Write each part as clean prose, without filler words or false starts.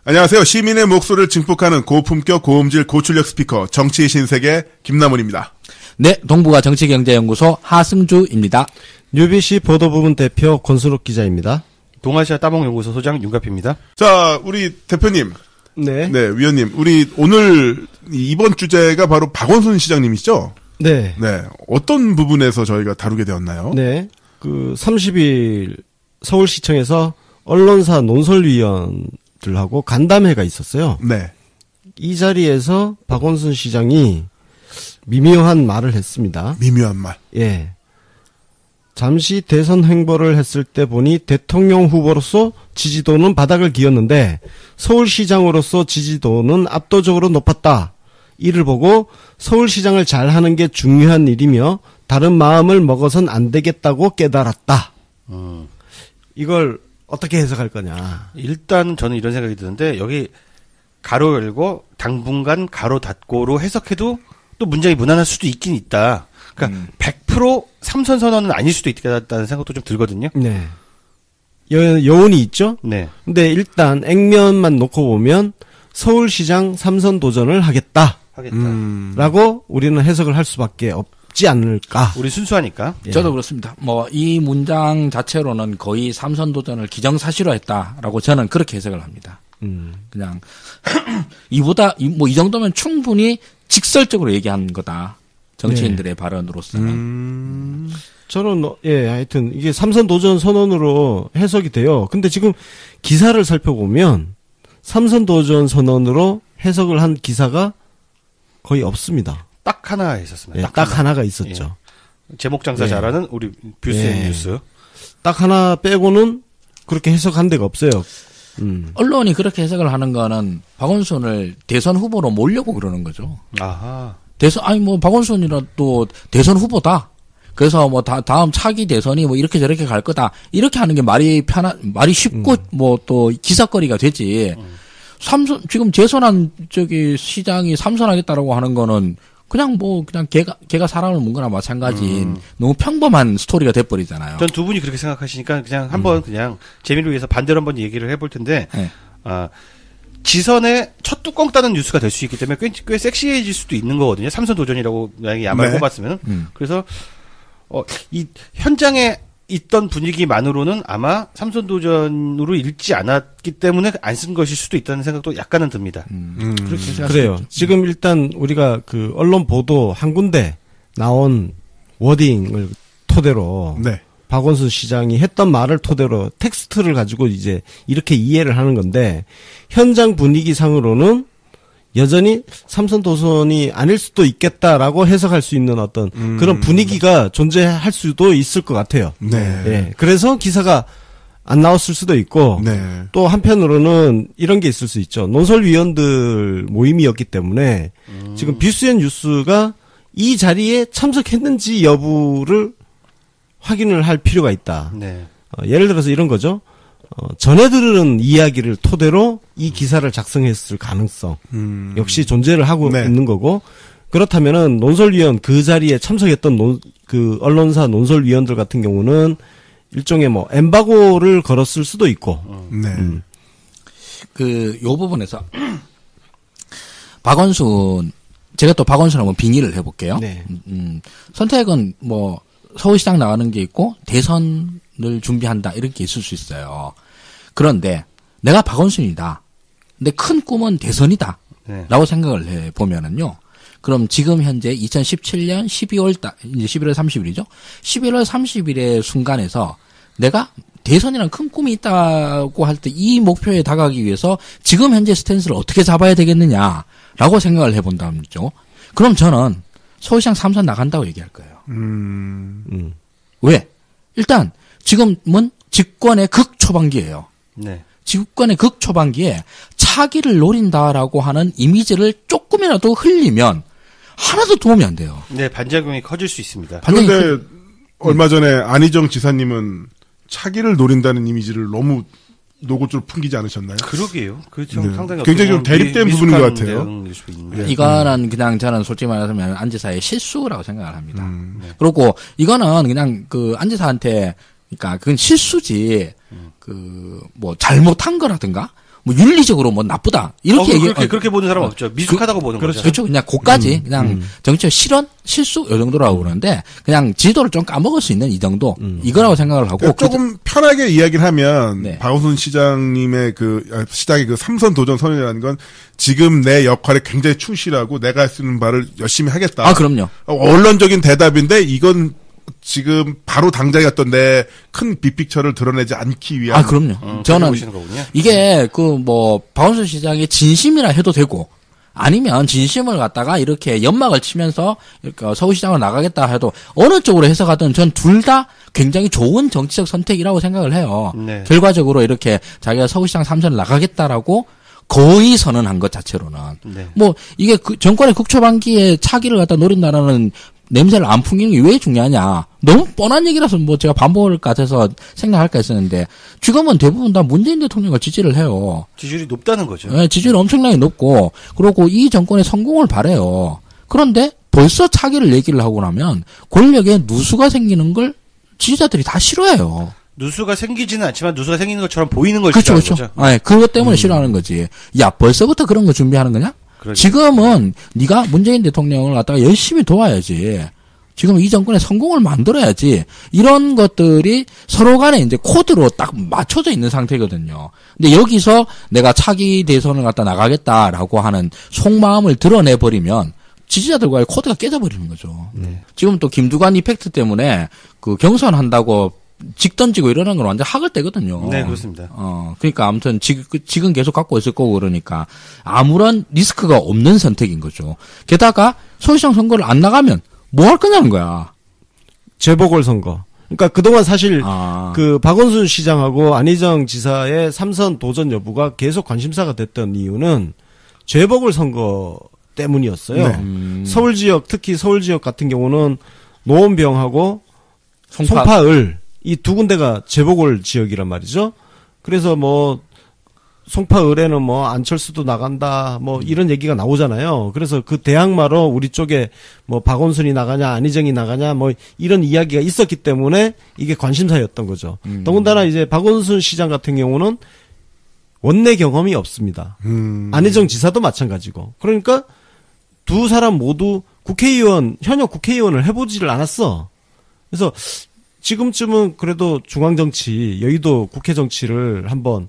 안녕하세요. 시민의 목소리를 증폭하는 고품격 고음질 고출력 스피커 정치의 신세계 김남훈입니다. 네, 동부가 정치경제연구소 하승주입니다. UBC 보도부문 대표 권순욱 기자입니다. 동아시아 따봉연구소 소장 윤갑입니다. 자, 우리 대표님. 네. 네, 위원님. 우리 오늘 이번 주제가 바로 박원순 시장님이시죠? 네. 네. 어떤 부분에서 저희가 다루게 되었나요? 네. 30일 서울시청에서 언론사 논설위원들하고 간담회가 있었어요. 네. 이 자리에서 박원순 시장이 미묘한 말을 했습니다. 미묘한 말. 예. 잠시 대선 행보를 했을 때 보니 대통령 후보로서 지지도는 바닥을 기었는데 서울시장으로서 지지도는 압도적으로 높았다. 이를 보고 서울시장을 잘하는 게 중요한 일이며 다른 마음을 먹어선 안 되겠다고 깨달았다. 이걸 어떻게 해석할 거냐. 일단 저는 이런 생각이 드는데 여기 가로 열고 당분간 가로 닫고로 해석해도 또 문장이 무난할 수도 있긴 있다. 그러니까 100% 삼선 선언은 아닐 수도 있다는 생각도 좀 들거든요. 네. 여운이 있죠? 네. 근데 일단 액면만 놓고 보면 서울시장 3선 도전을 하겠다. 라고 우리는 해석을 할 수밖에 없지 않을까. 우리 순수하니까. 예. 저도 그렇습니다. 이 문장 자체로는 거의 삼선 도전을 기정사실화했다라고 저는 그렇게 해석을 합니다. 그냥 이보다 이 정도면 충분히 직설적으로 얘기한 거다. 정치인들의 발언으로서는. 저는 하여튼 이게 삼선 도전 선언으로 해석이 돼요. 근데 지금 기사를 살펴보면 삼선 도전 선언으로 해석을 한 기사가 거의 없습니다. 딱 하나 있었습니다. 딱 하나가 있었죠. 예. 제목 장사 잘하는 우리 뷰스앤 뉴스. 딱 하나 빼고는 그렇게 해석한 데가 없어요. 언론이 그렇게 해석을 하는 거는 박원순을 대선 후보로 몰려고 그러는 거죠. 아하. 박원순이라 또 대선 후보다. 그래서 다음 차기 대선이 이렇게 저렇게 갈 거다. 이렇게 하는 게 말이 쉽고 또 기사거리가 되지. 지금 재선한 시장이 삼선하겠다라고 하는 거는 그냥 걔가 사람을 문 거나 마찬가지인 너무 평범한 스토리가 돼버리잖아요. 전 두 분이 그렇게 생각하시니까 그냥 한번 그냥 재미를 위해서 반대로 한번 얘기를 해볼 텐데, 네. 지선의 첫 뚜껑 따는 뉴스가 될 수 있기 때문에 꽤 섹시해질 수도 있는 거거든요. 삼선 도전이라고 만약에 야마를 뽑았으면. 그래서, 이 현장에 있던 분위기만으로는 아마 삼선 도전으로 읽지 않았기 때문에 안 쓴 것일 수도 있다는 생각도 약간은 듭니다. 그렇게 생각할 그래요. 수 있죠. 지금 일단 우리가 언론 보도 한 군데 나온 워딩을 토대로 네. 박원순 시장이 했던 말을 토대로 텍스트를 가지고 이제 이렇게 이해를 하는 건데 현장 분위기상으로는 여전히 삼선 도전이 아닐 수도 있겠다라고 해석할 수 있는 어떤 그런 분위기가 존재할 수도 있을 것 같아요. 네. 예. 그래서 기사가 안 나왔을 수도 있고 네. 또 한편으로는 이런 게 있을 수 있죠. 논설위원들 모임이었기 때문에 지금 뷰스앤 뉴스가 이 자리에 참석했는지 여부를 확인을 할 필요가 있다. 네. 예를 들어서 이런 거죠. 전해 들은 이야기를 토대로 이 기사를 작성했을 가능성 역시 존재를 하고 있는 거고 그렇다면은 논설위원 그 자리에 참석했던 언론사 논설위원들 같은 경우는 일종의 엠바고를 걸었을 수도 있고. 네. 요 부분에서 박원순 제가 또 박원순 한번 빙의를 해볼게요. 네. 선택은 서울시장 나가는 게 있고 대선을 준비한다 이런 게 있을 수 있어요. 그런데 내가 박원순이다. 근데 큰 꿈은 대선이다. 네. 라고 생각을 해보면은요. 그럼 지금 현재 2017년 11월 30일이죠. 11월 30일의 순간에서 내가 대선이라는 큰 꿈이 있다고 할 때 이 목표에 다가가기 위해서 지금 현재 스탠스를 어떻게 잡아야 되겠느냐라고 생각을 해본다면요. 그럼 저는 서울시장 3선 나간다고 얘기할 거예요. 왜? 일단 지금은 집권의 극초반기예요. 네. 집권의 극초반기에 차기를 노린다라고 하는 이미지를 조금이라도 흘리면 하나도 도움이 안 돼요. 네, 반작용이 커질 수 있습니다. 그런데 얼마 전에 안희정 지사님은 차기를 노린다는 이미지를 너무 노골적으로 풍기지 않으셨나요? 그러게요. 그렇죠. 네. 상당히 굉장히 좀 대립된 부분인 것 같아요. 이거는 그냥 저는 솔직히 말하자면 안 지사의 실수라고 생각을 합니다. 그리고 이거는 그냥 안 지사한테 그러니까 그건 실수지 잘못한 거라든가 뭐 윤리적으로 뭐 나쁘다 이렇게 그렇게 보는 사람 없죠. 미숙하다고 보는 거죠. 그렇죠. 그냥 고까지 그냥 정치적 실수 요 정도라고 그러는데 그냥 지도를 좀 까먹을 수 있는 이 정도 이거라고 생각을 하고 조금 편하게 이야기를 하면 네. 박원순 시장님의 시장의 그 삼선 도전 선언이라는 건 지금 내 역할에 굉장히 충실하고 내가 할 수 있는 바를 열심히 하겠다. 아 그럼요. 언론적인 대답인데 이건 지금 바로 당장에 어떤 내 큰 빅픽처를 드러내지 않기 위한. 아 그럼요. 저는 이게 박원순 시장의 진심이라 해도 되고 아니면 진심을 갖다가 이렇게 연막을 치면서 서울시장을 나가겠다 해도 어느 쪽으로 해석하든 전 둘 다 굉장히 좋은 정치적 선택이라고 생각을 해요. 네. 결과적으로 이렇게 자기가 서울시장 3선을 나가겠다라고 거의 선언한 것 자체로는 네. 이게 정권의 국초반기에 차기를 갖다 노린다라는 냄새를 안 풍기는 게 왜 중요하냐. 너무 뻔한 얘기라서 제가 반복할 것 같아서 생각할까 했었는데 지금은 대부분 다 문재인 대통령을 지지를 해요. 지지율이 높다는 거죠. 네, 지지율이 엄청나게 높고 그리고 이 정권의 성공을 바라요. 그런데 벌써 차기를 얘기를 하고 나면 권력에 누수가 생기는 걸 지지자들이 다 싫어해요. 누수가 생기지는 않지만 누수가 생기는 것처럼 보이는 걸 그렇죠, 싫어하는 그렇죠. 거죠. 네, 그것 때문에 싫어하는 거지. 야, 벌써부터 그런 거 준비하는 거냐? 그러니까. 지금은 네가 문재인 대통령을 갖다가 열심히 도와야지. 지금 이 정권의 성공을 만들어야지. 이런 것들이 서로 간에 이제 코드로 딱 맞춰져 있는 상태거든요. 근데 여기서 내가 차기 대선을 갖다 나가겠다라고 하는 속마음을 드러내버리면 지지자들과의 코드가 깨져버리는 거죠. 지금 또 김두관 이펙트 때문에 경선한다고 직 던지고 이러는 건 완전 학을 떼거든요. 네, 그렇습니다. 그러니까 아무튼 지금 계속 갖고 있을 거고 그러니까 아무런 리스크가 없는 선택인 거죠. 게다가 서울시장 선거를 안 나가면 뭐 할 거냐는 거야. 재보궐선거. 그러니까 그동안 사실 박원순 시장하고 안희정 지사의 3선 도전 여부가 계속 관심사가 됐던 이유는 재보궐선거 때문이었어요. 네. 서울 지역, 특히 서울 지역 같은 경우는 노원병하고 송파을 이 두 군데가 재보궐 지역이란 말이죠. 그래서 송파을에는 안철수도 나간다 이런 얘기가 나오잖아요. 그래서 그 대항마로 우리 쪽에 박원순이 나가냐 안희정이 나가냐 이런 이야기가 있었기 때문에 이게 관심사였던 거죠. 더군다나 이제 박원순 시장 같은 경우는 원내 경험이 없습니다. 안희정 지사도 마찬가지고. 그러니까 두 사람 모두 현역 국회의원을 해보지를 않았어. 그래서 지금쯤은 그래도 중앙정치, 여의도 국회 정치를 한번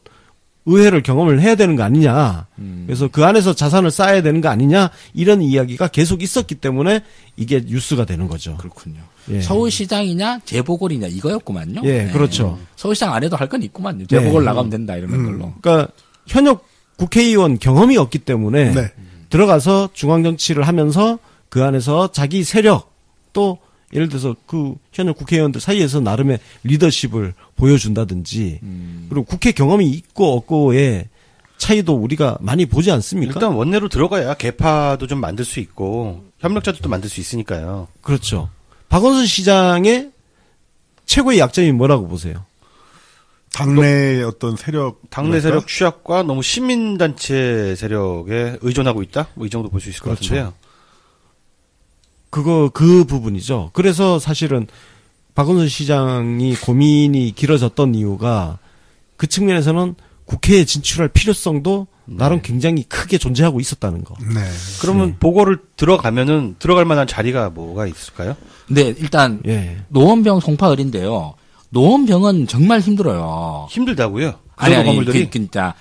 의회를 경험을 해야 되는 거 아니냐. 그래서 그 안에서 자산을 쌓아야 되는 거 아니냐. 이런 이야기가 계속 있었기 때문에 이게 뉴스가 되는 거죠. 그렇군요. 예. 서울시장이냐 재보궐이냐 이거였구만요. 예, 네. 그렇죠. 서울시장 안 해도 할 건 있구만요. 재보궐 나가면 된다 이러는 걸로. 그러니까 현역 국회의원 경험이 없기 때문에 들어가서 중앙정치를 하면서 그 안에서 자기 세력 또 예를 들어서 그 현역 국회의원들 사이에서 나름의 리더십을 보여준다든지 그리고 국회 경험이 있고 없고의 차이도 우리가 많이 보지 않습니까? 일단 원내로 들어가야 개파도 좀 만들 수 있고 협력자도 또 만들 수 있으니까요. 그렇죠. 박원순 시장의 최고의 약점이 뭐라고 보세요? 당내 어떤 세력. 당내 세력 취약과 너무 시민단체 세력에 의존하고 있다? 이 정도 볼 수 있을 것 같은데요. 그 부분이죠. 그래서 사실은 박원순 시장이 고민이 길어졌던 이유가 그 측면에서는 국회에 진출할 필요성도 나름 굉장히 크게 존재하고 있었다는 거. 네. 그러면 보궐을 들어갈 만한 자리가 뭐가 있을까요? 네, 일단 노원병 송파을인데요. 노원병은 정말 힘들어요. 힘들다고요? 아니, 진짜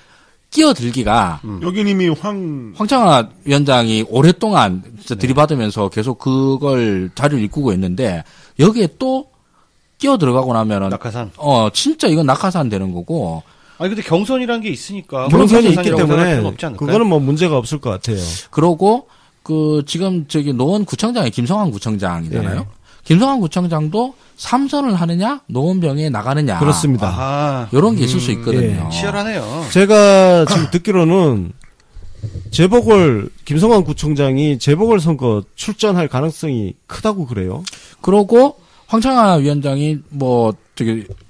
끼어들기가 여긴 이미 황창화 위원장이 오랫동안 진짜 들이받으면서 계속 그걸 자리를 이끌고 있는데 여기에 또 끼어 들어가고 나면은 낙하산. 진짜 이건 낙하산 되는 거고. 아니 근데 경선이라는 게 있으니까 경선이 있기 때문에 그거는 문제가 없을 것 같아요. 그러고 지금 노원구청장이 김성환 구청장이잖아요. 김성환 구청장도 3선을 하느냐 노원병에 나가느냐. 그렇습니다. 이런 게 있을 수 있거든요. 치열하네요. 제가 지금 듣기로는 김성환 구청장이 재보궐 선거 출전할 가능성이 크다고 그래요. 그러고 황창화 위원장이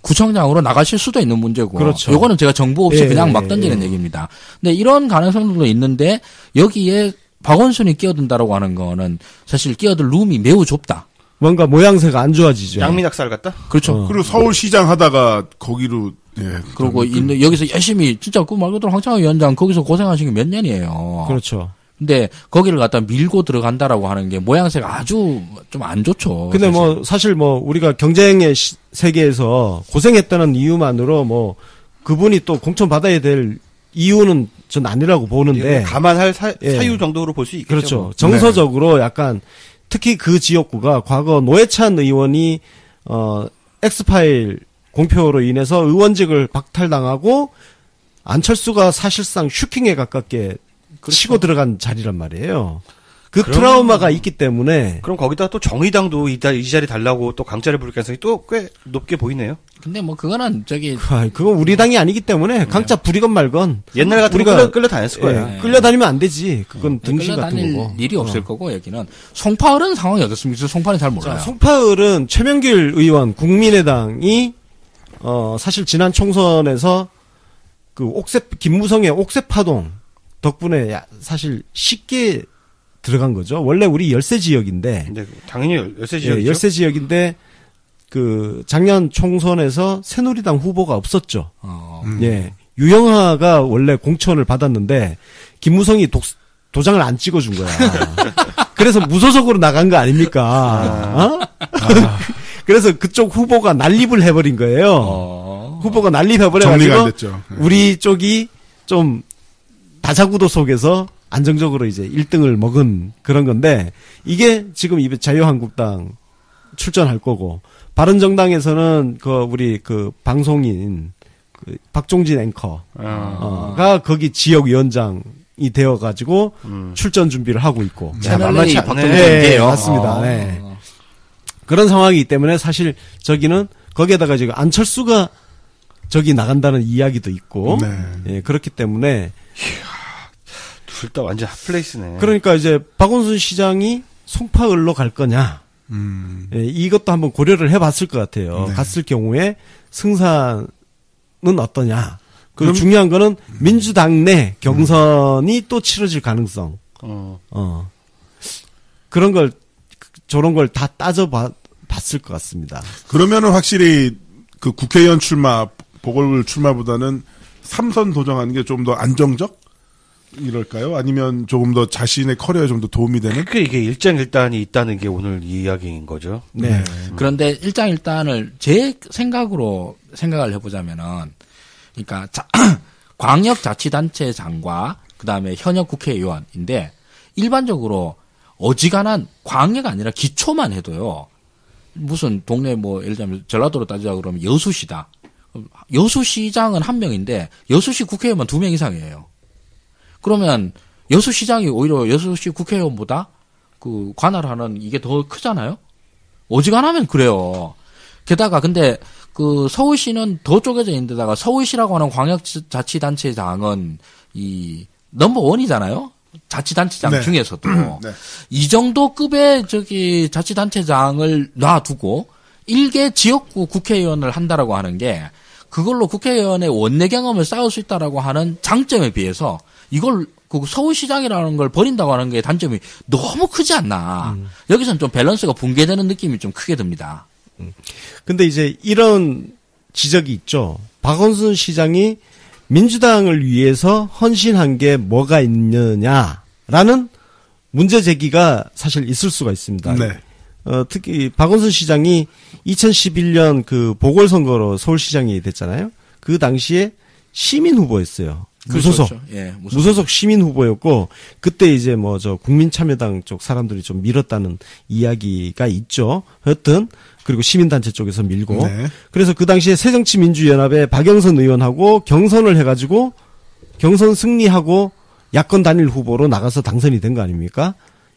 구청장으로 나가실 수도 있는 문제고. 그렇죠. 요거는 제가 정보 없이 그냥 막 던지는 얘기입니다. 근데 이런 가능성들도 있는데 여기에 박원순이 끼어든다라고 하는 거는 사실 끼어들 룸이 매우 좁다. 뭔가 모양새가 안 좋아지죠. 양미낙살 같다? 그렇죠. 그리고 서울시장 하다가 거기로 예. 그리고 여기서 열심히 진짜 그 말 그대로 황창호 위원장 거기서 고생하신 게 몇 년이에요. 그렇죠. 근데 거기를 갖다 밀고 들어간다라고 하는 게 모양새가 아주 좀 안 좋죠. 근데 사실 우리가 경쟁의 세계에서 고생했다는 이유만으로 그분이 또 공천받아야 될 이유는 전 아니라고 보는데. 감안할 사유 정도로 볼 수 있겠죠. 그렇죠. 정서적으로 약간 특히 그 지역구가 과거 노회찬 의원이 엑스파일 공표로 인해서 의원직을 박탈당하고 안철수가 사실상 슈킹에 가깝게 치고 들어간 자리란 말이에요. 그 트라우마가 있기 때문에. 그럼 거기다 또 정의당도 이 자리 달라고 또 강짜를 부를 가능성이 또 꽤 높게 보이네요. 근데 그거는 그건 우리 당이 아니기 때문에 강짜 부리건 말건. 옛날 같은 우리가 끌려다녔을 거예요. 예, 끌려다니면 안 되지. 그건 등신 같은 거고. 일이 없을 거고 여기는. 송파을은 상황이 어떻습니까? 송파는 잘 몰라요. 자, 송파을은 최명길 의원 국민의당이 사실 지난 총선에서 김무성의 옥새파동 덕분에 사실 쉽게 들어간 거죠. 원래 우리 열세 지역인데. 네, 당연히 열세 지역이죠. 예, 열세 지역인데 작년 총선에서 새누리당 후보가 없었죠. 예. 유영하가 원래 공천을 받았는데 김무성이 도장을 안 찍어준 거야. 그래서 무소속으로 나간 거 아닙니까? 그래서 그쪽 후보가 난립을 해버린 거예요. 후보가 난립해버려가지고 정리가 안 됐죠. 우리 쪽이 좀 다자구도 속에서 안정적으로 이제 1등을 먹은 그런 건데 이게 지금 자유한국당 출전할 거고 바른정당에서는 우리 방송인 박종진 앵커가 거기 지역위원장이 되어가지고 출전 준비를 하고 있고. 채널A 박종진이에요. 맞습니다. 네. 그런 상황이기 때문에 사실 저기는 거기에다가 지금 안철수가 저기 나간다는 이야기도 있고. 네. 예, 그렇기 때문에. 둘 다 완전 핫플레이스네. 그러니까 이제 박원순 시장이 송파을로 갈 거냐. 예, 이것도 한번 고려를 해봤을 것 같아요. 네. 갔을 경우에 승산은 어떠냐. 그리고 중요한 거는 민주당 내 경선이 또 치러질 가능성. 그런 걸, 저런 걸 다 따져봤을 것 같습니다. 그러면은 확실히 국회의원 보궐 출마보다는 3선 도정하는 게 좀 더 안정적? 이럴까요? 아니면 조금 더 자신의 커리어에 좀 더 도움이 되는? 그게 이게 일장일단이 있다는 게 오늘 이야기인 거죠. 네. 그런데 일장일단을 제 생각으로 생각을 해보자면은, 그러니까 광역자치단체장과 그다음에 현역 국회의원인데 일반적으로 어지간한 광역가 아니라 기초만 해도요. 무슨 동네 예를 들면 전라도로 따지자 그러면 여수시다. 여수시장은 한 명인데 여수시 국회의원 2명 이상이에요. 그러면 여수시장이 오히려 여수시 국회의원보다 관할하는 이게 더 크잖아요? 어지간하면 그래요. 게다가 근데 서울시는 더 쪼개져 있는데다가 서울시라고 하는 광역자치단체장은 넘버 1이잖아요? 자치단체장 네. 중에서도. 네. 이 정도 급의 자치단체장을 놔두고 일개 지역구 국회의원을 한다라고 하는 게 그걸로 국회의원의 원내 경험을 쌓을 수 있다라고 하는 장점에 비해서 이걸 서울시장이라는 걸 버린다고 하는 게 단점이 너무 크지 않나. 여기서는 좀 밸런스가 붕괴되는 느낌이 좀 크게 듭니다. 근데 이제 이런 지적이 있죠. 박원순 시장이 민주당을 위해서 헌신한 게 뭐가 있느냐라는 문제 제기가 사실 있을 수가 있습니다. 네. 특히 박원순 시장이 2011년 보궐선거로 서울시장이 됐잖아요. 그 당시에 시민 후보였어요. 무소속. 그렇죠. 예, 무소속 시민 후보였고, 그때 이제 국민참여당 쪽 사람들이 좀 밀었다는 이야기가 있죠. 여튼, 그리고 시민단체 쪽에서 밀고. 네. 그래서 그 당시에 새정치민주연합의 박영선 의원하고 경선을 해가지고, 경선 승리하고 야권 단일 후보로 나가서 당선이 된 거 아닙니까?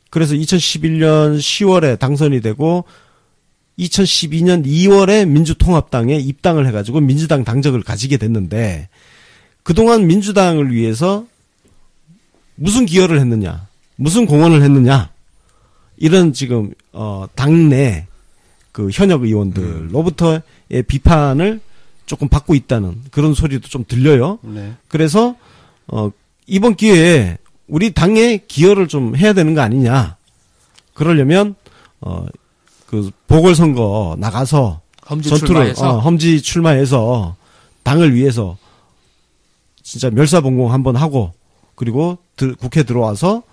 그래서 2011년 10월에 당선이 되고, 2012년 2월에 민주통합당에 입당을 해가지고 민주당 당적을 가지게 됐는데, 그동안 민주당을 위해서 무슨 기여를 했느냐, 무슨 공헌을 했느냐, 이런 지금, 당내 현역 의원들로부터의 비판을 조금 받고 있다는 그런 소리도 좀 들려요. 네. 그래서, 이번 기회에 우리 당에 기여를 좀 해야 되는 거 아니냐. 그러려면, 보궐선거 나가서 험지 출마해서 당을 위해서 진짜 멸사봉공 한번 하고 그리고 국회 들어와서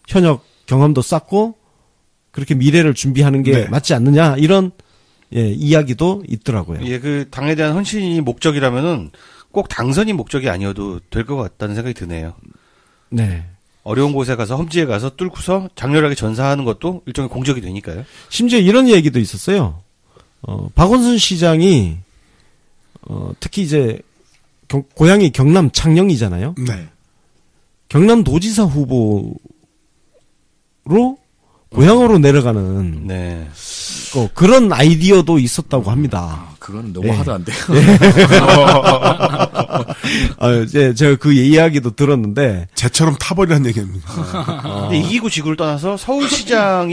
현역 경험도 쌓고 그렇게 미래를 준비하는 게 네. 맞지 않느냐 이런 이야기도 있더라고요. 예, 그 당에 대한 헌신이 목적이라면은 꼭 당선이 목적이 아니어도 될 것 같다는 생각이 드네요. 네. 어려운 곳에 가서 험지에 가서 뚫고서 장렬하게 전사하는 것도 일종의 공적이 되니까요. 심지어 이런 얘기도 있었어요. 박원순 시장이 특히 이제 고향이 경남 창녕이잖아요. 네. 경남도지사 후보로 고향으로 내려가는 네. 그런 아이디어도 있었다고 합니다. 그거는 너무 하드한데요. 제가 그 이야기도 들었는데 쟤처럼 타버리란 얘기입니다. 근데 이기고 지구를 떠나서 서울시장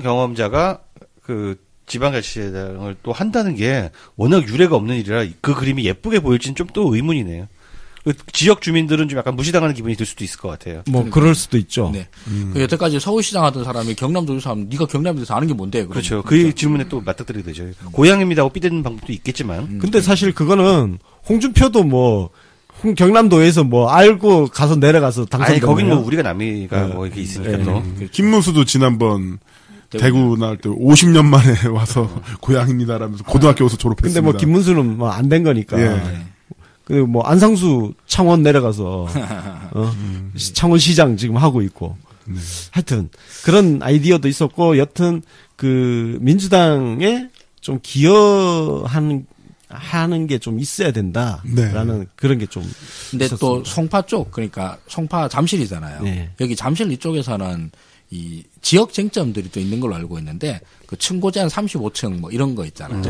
경험자가 그 지방자치단을 또 한다는 게 워낙 유례가 없는 일이라 그 그림이 예쁘게 보일지는 좀 또 의문이네요. 그 지역 주민들은 좀 약간 무시당하는 기분이 들 수도 있을 것 같아요. 그럴 수도 있죠. 네. 그 여태까지 서울시장 하던 사람이 경남도지사 하면 네가 경남도에서 아는 게 뭔데? 그렇죠. 그 질문에 또 맞닥뜨리게 되죠. 고향입니다 하고 삐대는 방법도 있겠지만. 근데 사실 그거는 홍준표도 경남도에서 알고 가서 내려가서 당선된 아니, 거긴 거예요? 우리가 남이가 이렇게 있으니까 또. 김문수도 지난번 대구 나올 때 50년 만에 와서 고향입니다라면서 고등학교 와서 졸업했습니다. 근데 김문수는 안 된 거니까. 예. 안상수 창원 내려가서 창원시장 지금 하고 있고. 하여튼 그런 아이디어도 있었고 여튼 그 민주당에 좀 기여하는 게 좀 있어야 된다라는 그런 게 좀. 근데 있었습니다. 또 송파 쪽 그러니까 송파 잠실이잖아요. 네. 여기 잠실 이쪽에서는 이 지역 쟁점들이 또 있는 걸로 알고 있는데 그 층고 제한 35층 이런 거 있잖아요.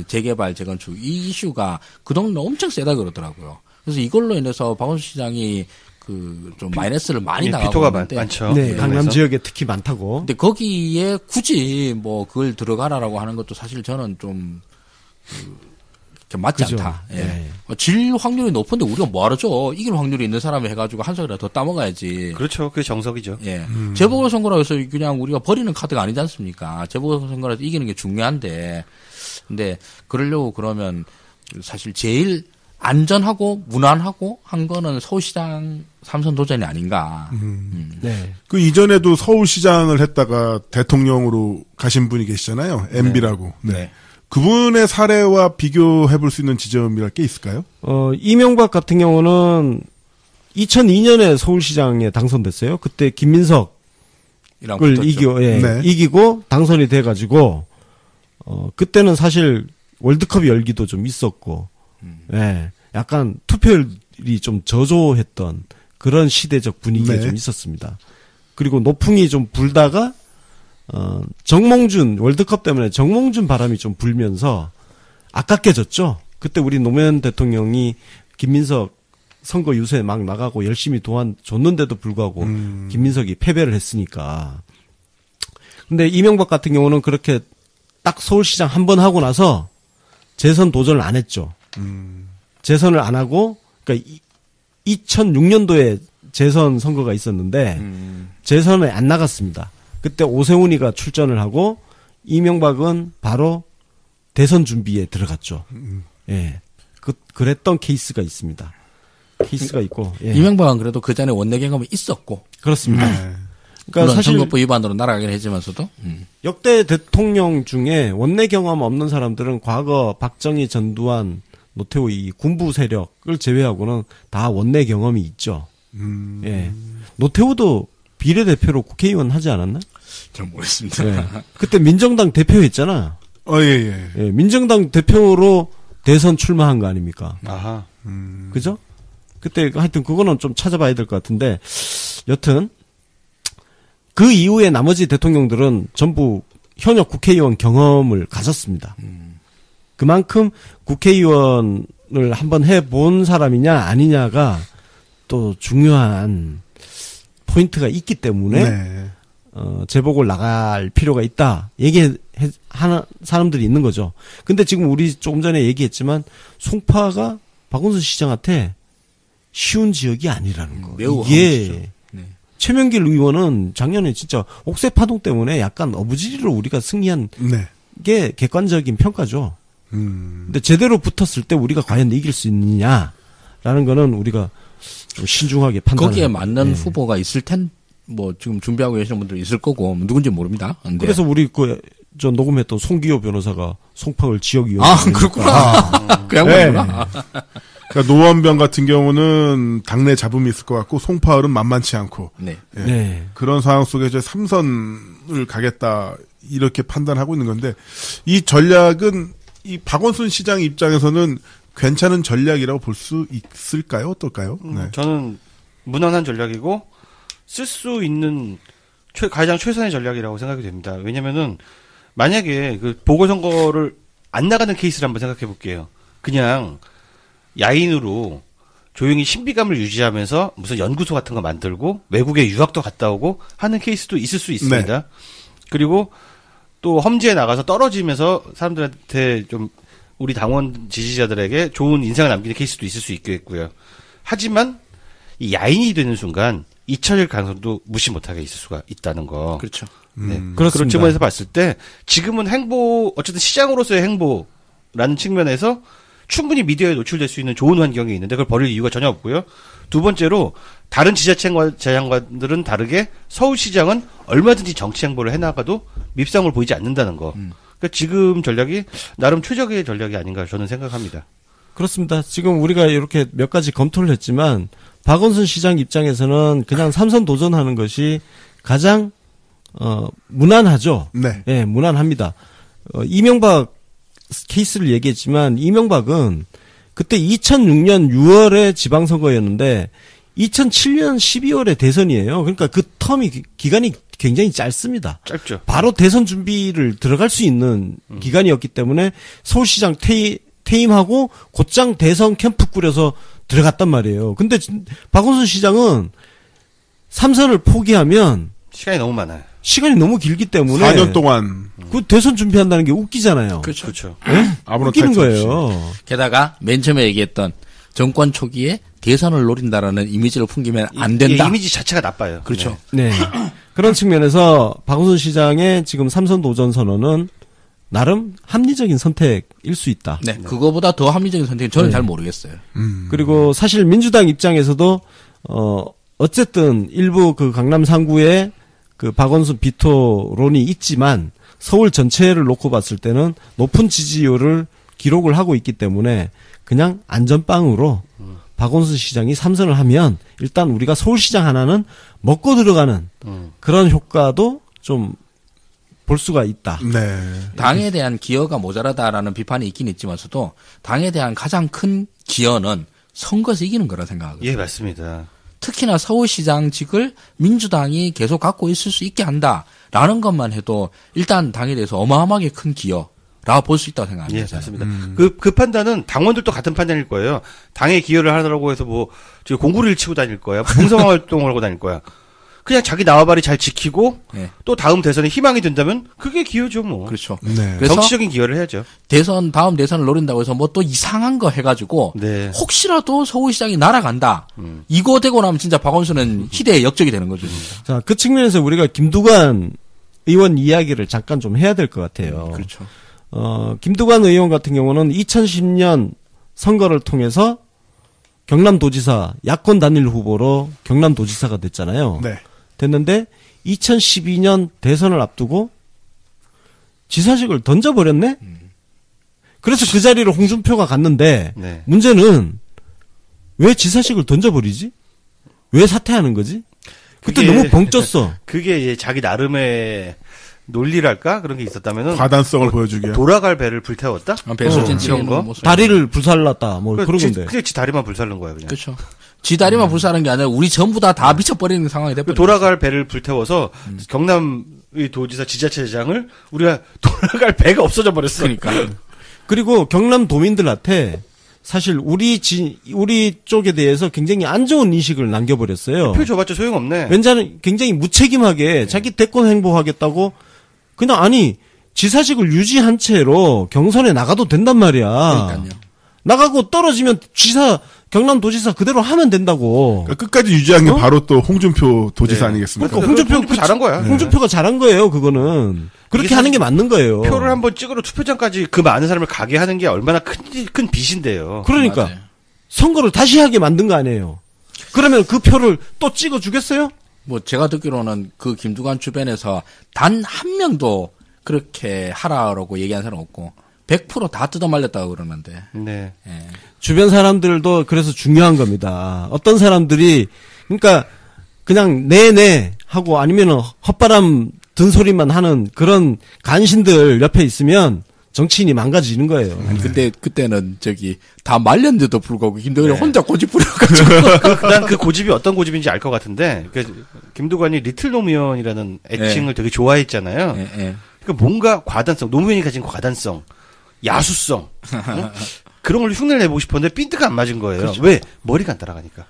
재개발 재건축 이 이슈가 그 동네 엄청 세다 그러더라고요. 그래서 이걸로 인해서 박원순 시장이 그 좀 마이너스를 많이 당하고 비토가 있는데 많죠. 네, 강남 지역에 특히 많다고. 근데 거기에 굳이 그걸 들어가라라고 하는 것도 사실 저는 좀 맞지 그죠. 않다. 예. 네. 질 확률이 높은데 우리가 뭐하러죠? 이길 확률이 있는 사람이 해가지고 한 석이라도 더 따먹어야지. 그렇죠. 그게 정석이죠. 예. 재보궐선거라 해서 그냥 우리가 버리는 카드가 아니지 않습니까? 재보궐선거라서 이기는 게 중요한데. 근데 그러려고 그러면 사실 제일 안전하고 무난하고 한 거는 서울시장 3선 도전이 아닌가. 네. 그 이전에도 서울시장을 했다가 대통령으로 가신 분이 계시잖아요. MB라고. 네. 그분의 사례와 비교해 볼 수 있는 지점이랄 게 있을까요? 이명박 같은 경우는 2002년에 서울시장에 당선됐어요. 그때 김민석을 이기고 당선이 돼가지고, 그때는 사실 월드컵 열기도 좀 있었고, 예, 약간 투표율이 좀 저조했던 그런 시대적 분위기가 좀 있었습니다. 그리고 노풍이 좀 불다가, 정몽준, 월드컵 때문에 정몽준 바람이 좀 불면서 아깝게 졌죠. 그때 우리 노무현 대통령이 김민석 선거 유세 막 나가고 열심히 도와줬는데도 불구하고 김민석이 패배를 했으니까. 근데 이명박 같은 경우는 그렇게 딱 서울시장 한 번 하고 나서 재선 도전을 안 했죠. 재선을 안 하고, 그러니까 2006년도에 재선 선거가 있었는데 재선에 안 나갔습니다. 그때 오세훈이가 출전을 하고 이명박은 바로 대선 준비에 들어갔죠. 예. 그랬던 케이스가 있습니다. 케이스가 있고. 예. 이명박은 그래도 그 전에 원내 경험이 있었고. 그렇습니다. 그러니까 사실 선거법 위반으로 날아가긴 했지만서도 역대 대통령 중에 원내 경험 없는 사람들은 과거 박정희, 전두환, 노태우 이 군부 세력을 제외하고는 다 원내 경험이 있죠. 예. 노태우도 비례대표로 국회의원 하지 않았나? 잘 모르겠습니다. 예. 그때 민정당 대표했잖아. 예. 예, 민정당 대표로 대선 출마한 거 아닙니까? 아하. 그죠? 그때 하여튼 그거는 좀 찾아봐야 될 것 같은데 여튼 그 이후에 나머지 대통령들은 전부 현역 국회의원 경험을 가졌습니다. 그만큼 국회의원을 한번 해본 사람이냐 아니냐가 또 중요한 포인트가 있기 때문에 재보궐 나갈 필요가 있다 얘기하는 사람들이 있는 거죠. 근데 지금 우리 조금 전에 얘기했지만 송파가 박원순 시장한테 쉬운 지역이 아니라는 거. 매우 이게 최명길 의원은 작년에 진짜 옥새 파동 때문에 약간 어부지리로 우리가 승리한 게 객관적인 평가죠. 근데 제대로 붙었을 때 우리가 과연 이길 수 있느냐라는 거는 우리가 좀 신중하게 판단을. 거기에 맞는 후보가 있을 뭐 지금 준비하고 계시는 분들 있을 거고 누군지 모릅니다. 근데. 그래서 우리 저 녹음했던 송기호 변호사가 송파을 지역위원. 그렇구나. 그 양반이구나. 그러니까 노원병 같은 경우는 당내 잡음이 있을 것 같고 송파을은 만만치 않고. 네. 예. 네. 그런 상황 속에 이제 3선을 가겠다 이렇게 판단하고 있는 건데 이 전략은 이 박원순 시장 입장에서는 괜찮은 전략이라고 볼 수 있을까요? 어떨까요? 네. 저는 무난한 전략이고 쓸 수 있는 가장 최선의 전략이라고 생각이 됩니다. 왜냐면은 만약에 그 보궐선거를 안 나가는 케이스를 한번 생각해 볼게요. 그냥 야인으로 조용히 신비감을 유지하면서 무슨 연구소 같은 거 만들고 외국에 유학도 갔다 오고 하는 케이스도 있을 수 있습니다. 네. 그리고 또 험지에 나가서 떨어지면서 사람들한테 좀 우리 당원 지지자들에게 좋은 인상을 남기는 케이스도 있을 수 있겠고요. 하지만 이 야인이 되는 순간 잊혀질 가능성도 무시 못하게 있을 수가 있다는 거. 그렇죠. 네. 그렇습니다. 그런 측면에서 봤을 때 지금은 어쨌든 시장으로서의 행보라는 측면에서 충분히 미디어에 노출될 수 있는 좋은 환경이 있는데 그걸 버릴 이유가 전혀 없고요. 두 번째로 다른 지자체장관들은 다르게 서울시장은 얼마든지 정치 행보를 해나가도 밉상을 보이지 않는다는 거. 그러니까 지금 전략이 나름 최적의 전략이 아닌가 저는 생각합니다. 그렇습니다. 지금 우리가 이렇게 몇 가지 검토를 했지만 박원순 시장 입장에서는 그냥 3선 도전하는 것이 가장 무난하죠. 네. 예, 무난합니다. 이명박 케이스를 얘기했지만 이명박은 그때 2006년 6월에 지방선거였는데 2007년 12월에 대선이에요. 그러니까 그 기간이 굉장히 짧습니다. 짧죠. 바로 대선 준비를 들어갈 수 있는 기간이었기 때문에 서울시장 퇴임하고 곧장 대선 캠프 꾸려서 들어갔단 말이에요. 근데 박원순 시장은 3선을 포기하면 시간이 너무 많아요. 시간이 너무 길기 때문에 4년 동안 그 대선 준비한다는 게 웃기잖아요. 그렇죠. 아무런 웃기는 탈수 없이. 거예요. 게다가 맨 처음에 얘기했던 정권 초기에 대선을 노린다라는 이미지를 풍기면 안 된다. 이미지 자체가 나빠요. 그렇죠. 네. 그런 측면에서 박원순 시장의 지금 3선 도전 선언은 나름 합리적인 선택일 수 있다. 네. 그거보다 더 합리적인 선택은 저는 잘 모르겠어요. 그리고 사실 민주당 입장에서도 어쨌든 일부 그 강남 3구에 그 박원순 비토론이 있지만 서울 전체를 놓고 봤을 때는 높은 지지율을 기록을 하고 있기 때문에 그냥 안전빵으로 박원순 시장이 3선을 하면 일단 우리가 서울시장 하나는 먹고 들어가는 그런 효과도 좀 볼 수가 있다. 네. 당에 대한 기여가 모자라다라는 비판이 있긴 있지만서도 당에 대한 가장 큰 기여는 선거에서 이기는 거라 생각하거든요. 예, 맞습니다. 특히나 서울시장직을 민주당이 계속 갖고 있을 수 있게 한다라는 것만 해도 일단 당에 대해서 어마어마하게 큰 기여라고 볼 수 있다고 생각합니다. 예, 맞습니다. 그 판단은 당원들도 같은 판단일 거예요. 당에 기여를 하라고 해서 뭐 지금 공구리를 치고 다닐 거야, 봉사활동을 하고 다닐 거야. 그냥 자기 나와바리 잘 지키고 네. 또 다음 대선에 희망이 된다면 그게 기여죠, 뭐. 그렇죠. 네. 그래서 정치적인 기여를 해야죠. 다음 대선을 노린다고 해서 뭐 또 이상한 거 해가지고 네. 혹시라도 서울시장이 날아간다. 이거 되고 나면 진짜 박원순은 희대의 역적이 되는 거죠. 진짜. 자, 그 측면에서 우리가 김두관 의원 이야기를 잠깐 좀 해야 될 것 같아요. 그렇죠. 김두관 의원 같은 경우는 2010년 선거를 통해서 경남도지사 야권 단일 후보로 경남도지사가 됐잖아요. 네. 됐는데 2012년 대선을 앞두고 지사직을 던져버렸네? 그래서 그 자리로 홍준표가 갔는데 네. 문제는 왜 지사직을 던져버리지? 왜 사퇴하는 거지? 그때 그게- 너무 벙쪘어. 그게 이제 자기 나름의 논리랄까 그런 게 있었다면은 과단성을 보여주기 위해. 돌아갈 배를 불태웠다. 배수진 이런 치는 거. 모습. 다리를 불살랐다. 뭐 그런 건데. 그냥 지 다리만 불살른 거야 그냥. 그렇죠. 지 다리만 불사하는 게 아니라 우리 전부 다 미쳐버리는 상황이 그 돼버려. 돌아갈 배를 불태워서 경남의 도지사 지자체장을 우리가 돌아갈 배가 없어져 버렸어. 그러니까. 그리고 경남 도민들한테 사실 우리 쪽에 대해서 굉장히 안 좋은 인식을 남겨버렸어요. 표 줘봤자 소용없네. 왠지 굉장히 무책임하게 자기 대권 행보하겠다고 그냥 아니 지사직을 유지한 채로 경선에 나가도 된단 말이야. 그러니까요. 나가고 떨어지면 경남도지사 그대로 하면 된다고. 그러니까 끝까지 유지한 게 바로 또 홍준표 도지사 아니겠습니까? 그러니까 홍준표 잘한 거야. 홍준표가 잘한 거예요. 그거는 그렇게 하는 게 맞는 거예요. 표를 한번 찍으러 투표장까지 그 많은 사람을 가게 하는 게 얼마나 큰 빚인데요. 그러니까 맞아요. 선거를 다시 하게 만든 거 아니에요. 그러면 그 표를 또 찍어 주겠어요? 뭐 제가 듣기로는 그 김두관 주변에서 단 한 명도 그렇게 하라고 얘기한 사람 없고 100% 다 뜯어말렸다고 그러는데. 네. 예. 주변 사람들도 그래서 중요한 겁니다. 어떤 사람들이 그러니까 그냥 네네 하고 아니면은 헛바람 든 소리만 하는 그런 간신들 옆에 있으면 정치인이 망가지는 거예요. 아니, 근데 그때는 다 말렸는데도 불구하고 김두관이 네. 혼자 고집 부려가지고. 난 그 고집이 어떤 고집인지 알 것 같은데, 김두관이 리틀 노무현이라는 애칭을 되게 좋아했잖아요. 예, 예. 그러니까 뭔가 과단성, 노무현이 가진 과단성, 야수성, 그런 걸 흉내를 내보고 싶었는데 핀트가 안 맞은 거예요. 그렇죠. 왜? 머리가 안 따라가니까.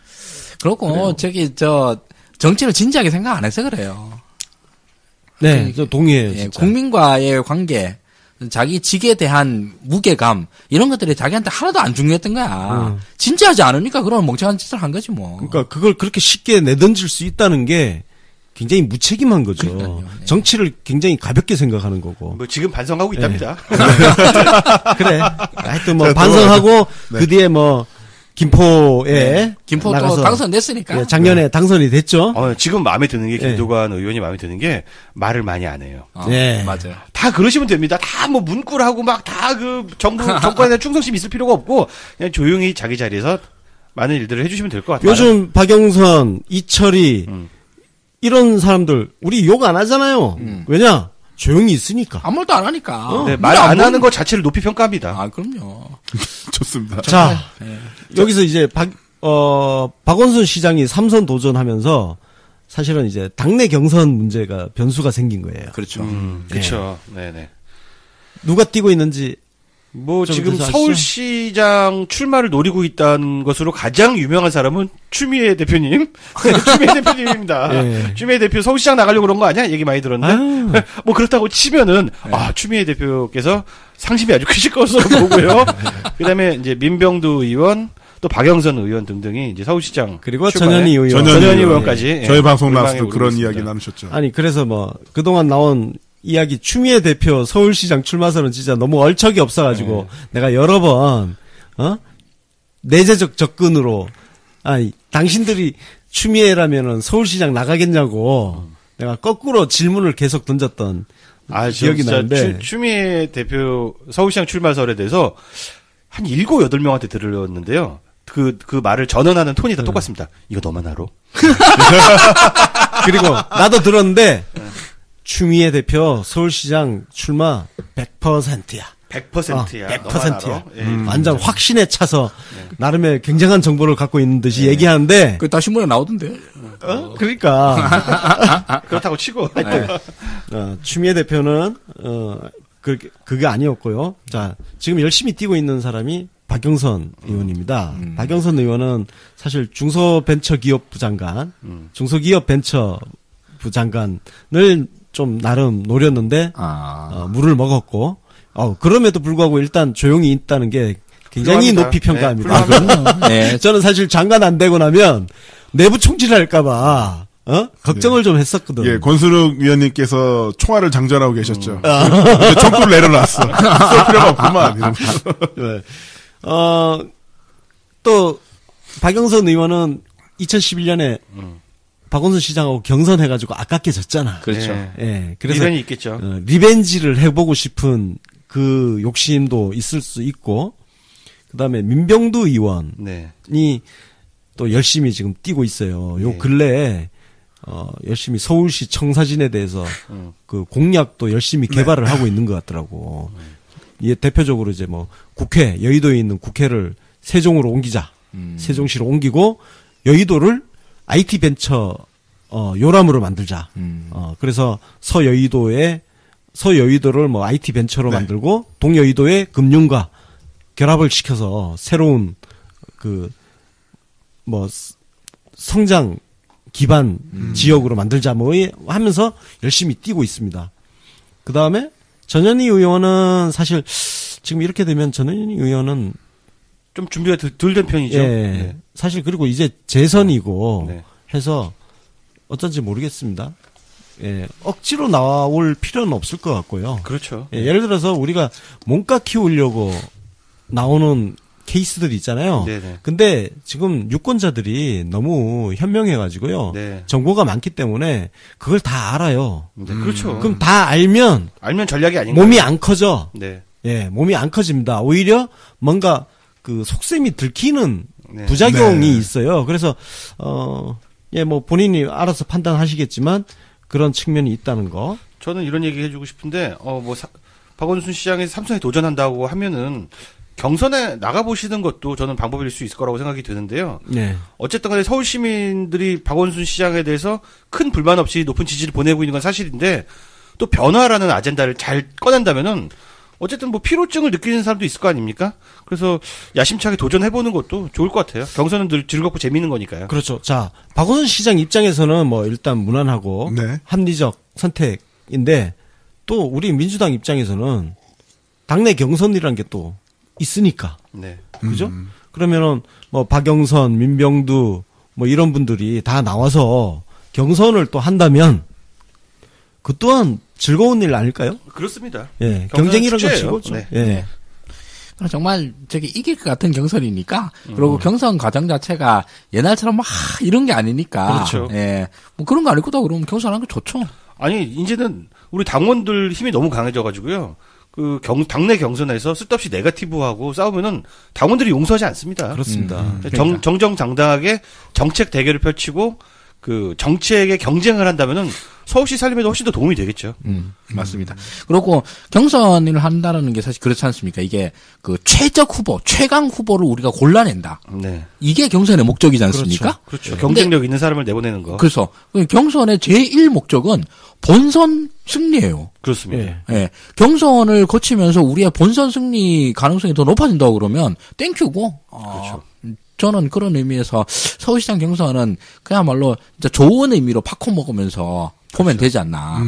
그렇고 정치를 진지하게 생각 안 해서 그래요. 네, 저 동의해요. 예, 진짜. 국민과의 관계, 자기 직에 대한 무게감 이런 것들이 자기한테 하나도 안 중요했던 거야. 진지하지 않으니까 그런 멍청한 짓을 한 거지 뭐. 그러니까 그걸 그렇게 쉽게 내던질 수 있다는 게 굉장히 무책임한 거죠. 그러니까요. 네. 정치를 굉장히 가볍게 생각하는 거고. 뭐 지금 반성하고 있답니다. 그래. 하여튼 뭐 자, 반성하고 네. 그 뒤에 뭐 김포에 김포 또 나가서 당선됐으니까. 예, 작년에 당선이 됐죠. 지금 마음에 드는 게 김두관 의원이 마음에 드는 게 말을 많이 안 해요. 네. 맞아요. 다 그러시면 됩니다. 다 뭐 문구하고 막 다 그 정권에 대한 충성심 있을 필요가 없고 그냥 조용히 자기 자리에서 많은 일들을 해주시면 될 것 같아요. 요즘 박영선, 이철이 이런 사람들 우리 욕 안 하잖아요. 왜냐? 조용히 있으니까. 아무 말도 안 하니까. 네, 말 안 하는 것 자체를 높이 평가합니다. 아, 그럼요. 좋습니다. 자, 예. 여기서 이제 박원순 시장이 3선 도전하면서 사실은 이제 당내 경선 문제가 변수가 생긴 거예요. 그렇죠. 그렇죠. 네네. 누가 뛰고 있는지 뭐 좀 지금 그래서 아시죠? 서울시장 출마를 노리고 있다는 것으로 가장 유명한 사람은 추미애 대표님. 추미애 대표님입니다. 예. 추미애 대표 서울시장 나가려고 그런 거 아니야? 얘기 많이 들었는데. 아유. 뭐 그렇다고 치면은 추미애 대표께서 상심이 아주 크실 것으로 보고요. 그다음에 이제 민병두 의원 또 박영선 의원 등등이 이제 서울시장 그리고 출마에 전현희 의원. 전현희 의원까지 저희 방송 골방에 나와서도 오르고 그런 있습니다. 이야기 나누셨죠. 아니 그래서 뭐 그동안 나온 이야기 추미애 대표 서울시장 출마설은 진짜 너무 얼척이 없어가지고 내가 여러 번 내재적 접근으로 당신들이 추미애라면은 서울시장 나가겠냐고 내가 거꾸로 질문을 계속 던졌던 기억이 진짜 나는데 추미애 대표 서울시장 출마설에 대해서 한 7, 8명한테 들었는데요. 그 말을 전언하는 톤이 다 똑같습니다. 이거 너만 알아? 그리고 나도 들었는데 추미애 대표 서울시장 출마 100%야. 100%야. 100%야. 완전 확신에 차서 나름의 굉장한 정보를 갖고 있는 듯이 얘기하는데 그 다 신문에 나오던데. 그러니까 그렇다고 치고. 추미애 대표는 그게 아니었고요. 자, 지금 열심히 뛰고 있는 사람이 박영선 의원입니다. 박영선 의원은 사실 중소벤처기업부 장관, 중소기업벤처부 장관을 좀 나름 노렸는데 물을 먹었고 그럼에도 불구하고 일단 조용히 있다는 게 굉장히 훌륭합니다. 높이 평가합니다. 네. 저는 사실 장관 안 되고 나면 내부 총질할까봐 걱정을 좀 했었거든. 예, 권순욱 위원님께서 총알을 장전하고 계셨죠. 근데 총구를 내려놨어. 쓸 필요가 없구만. 이러면서. 네. 또 박영선 의원은 2011년에 박원순 시장하고 경선해가지고 아깝게 졌잖아. 그렇죠. 네. 예, 그래서 리벤이 있겠죠. 리벤지를 해보고 싶은 그 욕심도 있을 수 있고, 그 다음에 민병두 의원이 네. 또 열심히 지금 뛰고 있어요. 요 네. 근래에 열심히 서울시 청사진에 대해서 그 공약도 열심히 개발을 하고 있는 것 같더라고. 예, 대표적으로 이제 뭐 국회, 여의도에 있는 국회를 세종으로 옮기자. 세종시로 옮기고 여의도를 IT 벤처 요람으로 만들자. 그래서 서여의도를 뭐 IT 벤처로 만들고 동여의도에 금융과 결합을 시켜서 새로운 그 뭐 성장 기반 지역으로 만들자 뭐 하면서 열심히 뛰고 있습니다. 그 다음에 전현희 의원은 사실 지금 이렇게 되면 전현희 의원은 좀 준비가 덜 된 편이죠. 예, 네. 사실 그리고 이제 재선이고 네. 해서 어쩐지 모르겠습니다. 억지로 나올 필요는 없을 것 같고요. 그렇죠. 예를 들어서 우리가 몸값 키우려고 나오는 케이스들이 있잖아요. 네네. 근데 지금 유권자들이 너무 현명해가지고요. 네. 정보가 많기 때문에 그걸 다 알아요. 네, 그렇죠. 그럼 다 알면 전략이 아닌가요? 몸이 안 커져. 네. 예, 몸이 안 커집니다. 오히려 뭔가 그 속셈이 들키는 네. 부작용이 네. 있어요. 그래서 뭐 본인이 알아서 판단하시겠지만 그런 측면이 있다는 거. 저는 이런 얘기 해주고 싶은데, 박원순 시장에서 삼선에 도전한다고 하면은, 경선에 나가보시는 것도 저는 방법일 수 있을 거라고 생각이 드는데요. 네. 어쨌든 간에 서울 시민들이 박원순 시장에 대해서 큰 불만 없이 높은 지지를 보내고 있는 건 사실인데, 또 변화라는 아젠다를 잘 꺼낸다면은, 어쨌든 뭐 피로증을 느끼는 사람도 있을 거 아닙니까? 그래서 야심차게 도전해보는 것도 좋을 것 같아요. 경선은 늘 즐겁고 재미있는 거니까요. 그렇죠. 자, 박원순 시장 입장에서는 뭐 일단 무난하고 네. 합리적 선택인데 또 우리 민주당 입장에서는 당내 경선이라는 게 또 있으니까. 네. 그죠? 그러면은 뭐 박영선, 민병두 뭐 이런 분들이 다 나와서 경선을 또 한다면 그 또한 즐거운 일 아닐까요? 그렇습니다. 예. 경선은 경쟁이라는 건 축제예요. 즐겁죠. 네. 예. 그럼 정말 이길 것 같은 경선이니까 그리고 경선 과정 자체가 옛날처럼 막 이런 게 아니니까 그렇죠. 예. 뭐 그런 거 아닐 거다 그러면 경선하는 게 좋죠. 아니, 이제는 우리 당원들 힘이 너무 강해져가지고요. 당내 경선에서 쓸데없이 네거티브하고 싸우면은 당원들이 용서하지 않습니다. 그렇습니다. 그러니까. 정정당당하게 정책 대결을 펼치고 정책에 경쟁을 한다면은 서울시 살림에도 훨씬 더 도움이 되겠죠. 맞습니다. 그리고 경선을 한다라는 게 사실 그렇지 않습니까? 이게 최적 후보, 최강 후보를 우리가 골라낸다. 네. 이게 경선의 목적이지 않습니까? 그렇죠. 경쟁력 있는 사람을 내보내는 거. 그래서 경선의 제1 목적은 본선 승리예요. 그렇습니다. 예. 예. 경선을 거치면서 우리의 본선 승리 가능성이 더 높아진다고 그러면 땡큐고. 그렇죠. 저는 그런 의미에서 서울시장 경선은 그야말로 진짜 좋은 의미로 팝콘 먹으면서 보면 되지 않나.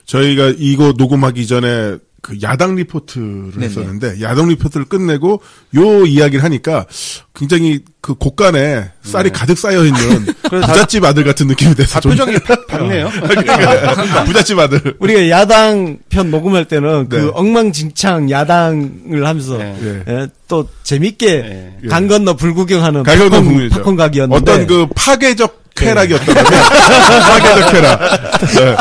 저희가 이거 녹음하기 전에 그 야당 리포트를 네네. 했었는데 야당 리포트를 끝내고 요 이야기를 하니까 굉장히 그 곳간에 쌀이 가득 쌓여 있는 부잣집 아들 같은 느낌이 돼서 좀 표정이 밝네요. 그러니까 부잣집 아들. 우리가 야당 편 녹음할 때는 네. 그 엉망진창 야당을 하면서 네. 예. 또 재밌게 네. 강 건너 불구경하는 가격은 국민이죠. 팝콘 각이었는데 어떤 그 파괴적 쾌락이었다면 파괴적 쾌락. 네.